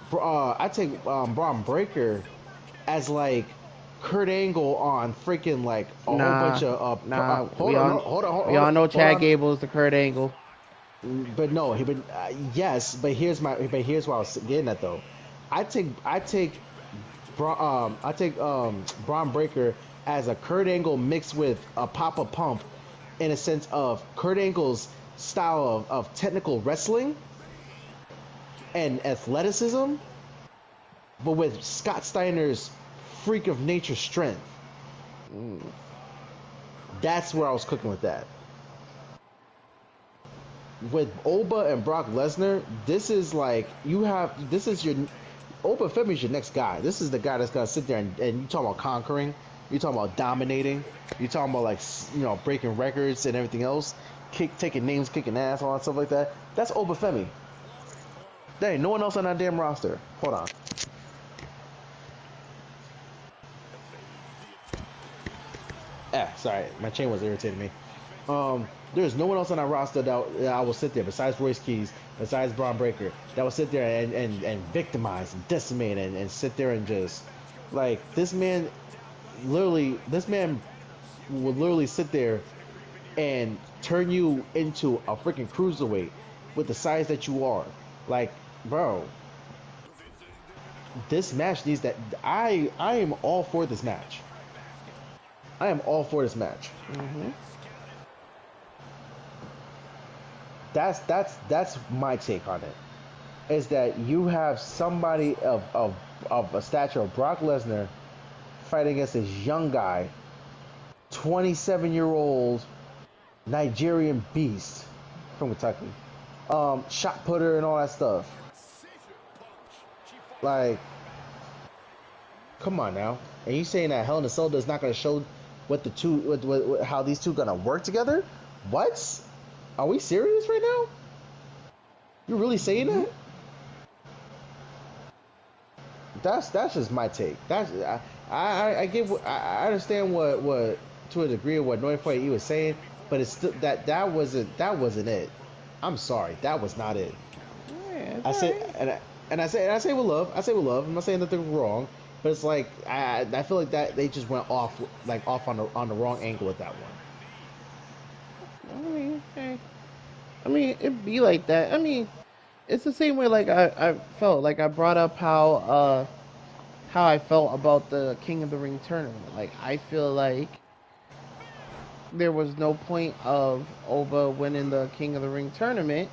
Braun Breaker as like Kurt Angle on freaking like a whole bunch of we all know Chad Gable is the Kurt Angle. But no, yes, but here's what I was getting at though. I take Braun Breaker as a Kurt Angle mixed with a Papa Pump, in a sense of Kurt Angle's style of technical wrestling and athleticism, but with Scott Steiner's freak of nature strength. That's where I was cooking with that. With Oba and Brock Lesnar, this is your Oba Femi is your next guy. This is the guy that's gonna sit there and you talking about conquering, you talking about dominating, you talking about breaking records and everything else, taking names, kicking ass, all that stuff like that. That's Oba Femi. There ain't no one else on that damn roster. Hold on. Sorry, my chain was irritating me. There's no one else on that roster that I will sit there besides Royce Keys, besides Braun Breaker, that will sit there and victimize and decimate and sit there and just like this man will literally sit there and turn you into a freaking cruiserweight with the size that you are. Like, bro, this match needs that. I am all for this match. I am all for this match. That's my take on it. Is that you have somebody of a stature of Brock Lesnar fighting against this young guy, 27-year-old Nigerian beast from Kentucky. Shot putter and all that stuff. Like, come on now. And you saying that Hell in a Cell is not going to show what the two, how these two gonna work together? What? Are we serious right now? You really saying that? That's just my take. That's I get I understand what to a degree of what Noy E was saying, but it's still that wasn't it. I'm sorry, that was not it. Yeah, I say right. and I say with love. I say with love. I'm not saying nothing wrong, but it's like I feel like that they just went off on the wrong angle with that one. I mean, hey. I mean, it'd be like that. I mean, it's the same way like I felt like I brought up how I felt about the King of the Ring tournament. Like I feel like there was no point of Oba winning the King of the Ring tournament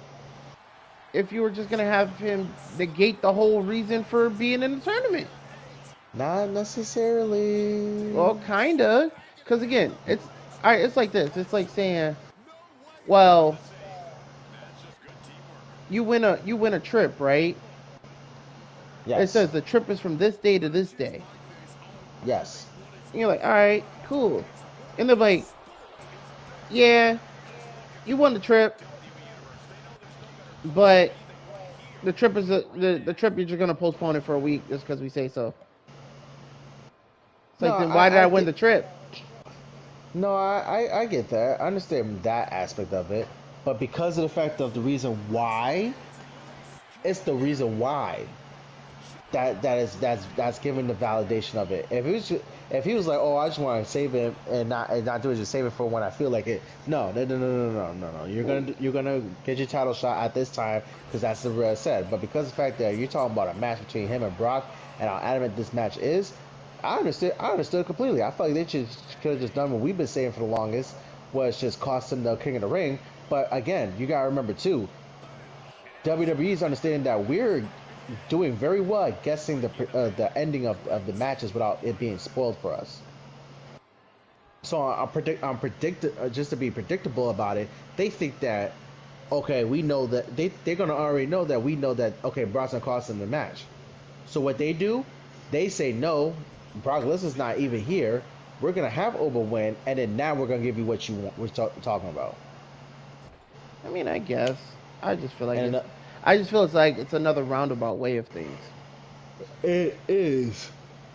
if you were just gonna have him negate the whole reason for being in the tournament. Not necessarily. Well, kinda, because again, it's like this. It's like saying, well, you win a trip, right? It Yes. says the trip is from this day to this day. Yes. And you're like, all right, cool. And they're like, yeah, you won the trip, but the trip is the trip you're just gonna postpone it for a week just because we say so. It's No, like, then why did I I win get. the trip? No, I get that. I understand that aspect of it, but because of the fact of the reason why, it's the reason why that's giving the validation of it. If he was like, oh, I just want to save it and not do it, just save it for when I feel like it. No. You're gonna get your title shot at this time because that's the real said. But because of the fact that you're talking about a match between him and Brock and how adamant this match is, I understood. I understood completely. I felt like they could have just done what we've been saying for the longest, was just cost him the King of the Ring. But again, you gotta remember too, WWE's understanding that we're doing very well at guessing the ending of the matches without it being spoiled for us. So just to be predictable about it. They think that okay, we know that they're gonna already know that we know that okay, Brock's gonna cost them the match. So what they do, they say no, Brock Lesnar's not even here. We're gonna have Oba win, and then now we're gonna give you what you want. We're talking about. I mean, I guess I just feel like And I just feel it's like it's another roundabout way of things. it is,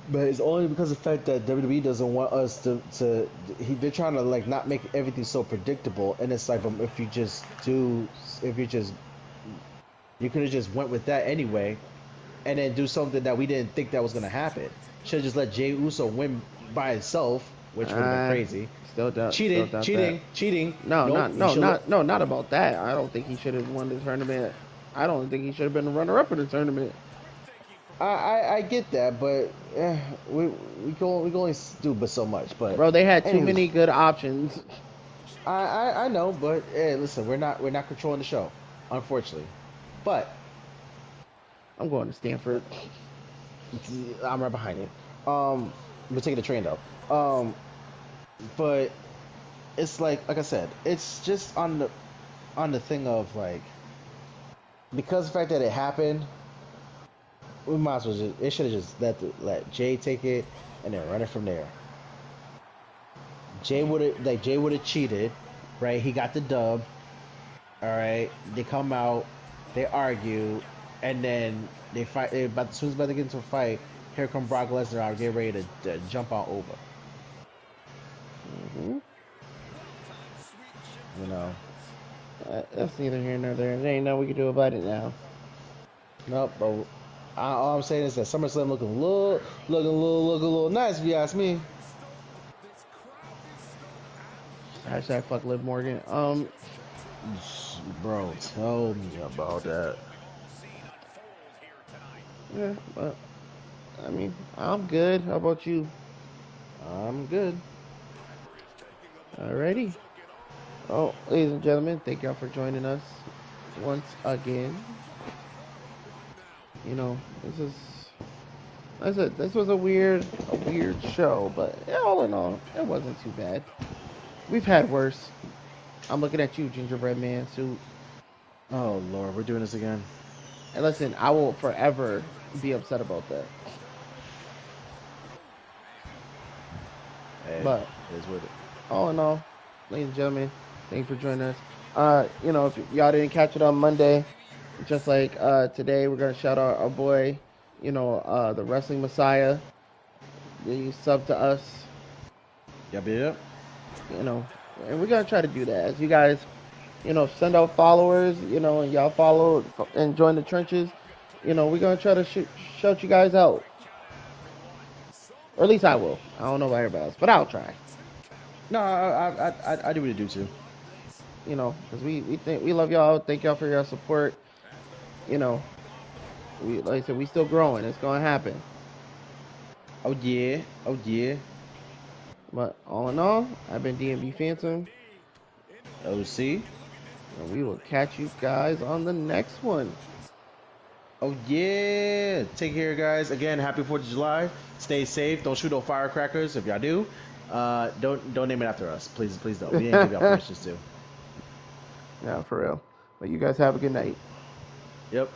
but it's only because of the fact that WWE doesn't want us they're trying to like not make everything so predictable, and it's like if you could have just went with that anyway, and then do something that we didn't think that was gonna happen. Should have just let Jey Uso win by himself, which would have been crazy. Still doubt that. Cheating. No, Nope, not about that. I don't think he should have won the tournament. I don't think he should have been the runner-up in the tournament. I get that, but we can only do but so much. But Bro, they had too anyways, many good options. I know, but hey, listen, we're not controlling the show, unfortunately. But I'm going to Stanford. I'm right behind you. We're taking the train though. But it's like I said, it's just on the thing of like because the fact that it happened, we might as well it should have just let Jay take it and then run it from there. Jay would have cheated, right? He got the dub. All right, they come out, they argue, and then they fight. As soon as about to get into a fight, here come Brock Lesnar out, get ready to jump on over. Hmm. You know. That's neither here nor there. There ain't nothing we can do about it now. Nope. But all I'm saying is that SummerSlam looking a little nice if you ask me. Hashtag fuck Liv Morgan. Bro, tell me about that. Yeah, but I mean, I'm good. How about you? I'm good. Alrighty. Oh, ladies and gentlemen, thank y'all for joining us once again. You know, this was a weird show, but all in all, it wasn't too bad. We've had worse. I'm looking at you, gingerbread man suit. Oh Lord, we're doing this again. And listen, I will forever be upset about that. Hey, But it is with it. all in all, ladies and gentlemen, thank you for joining us. If y'all didn't catch it on Monday, just like today, we're gonna shout out our boy, the Wrestling Messiah. He subbed to us, Yep, yep. you know, and we're gonna try to do that. As you guys, send out followers, and y'all follow and join the trenches. We're gonna try to shout you guys out, or at least I will. I don't know about everybody else, but I'll try. No, I do what you do too. Because we think we love y'all. Thank y'all for your support. You know, we like I said, we still growing. It's gonna happen. Oh yeah, oh yeah. But all in all, I've been DMB Phantom, OC. and we will catch you guys on the next one. Oh yeah. Take care, guys. Again, happy 4th of July. Stay safe. Don't shoot no firecrackers. If y'all do, don't name it after us. Please, please don't. We didn't give y'all permissions to. Yeah, for real. But you guys have a good night. Yep.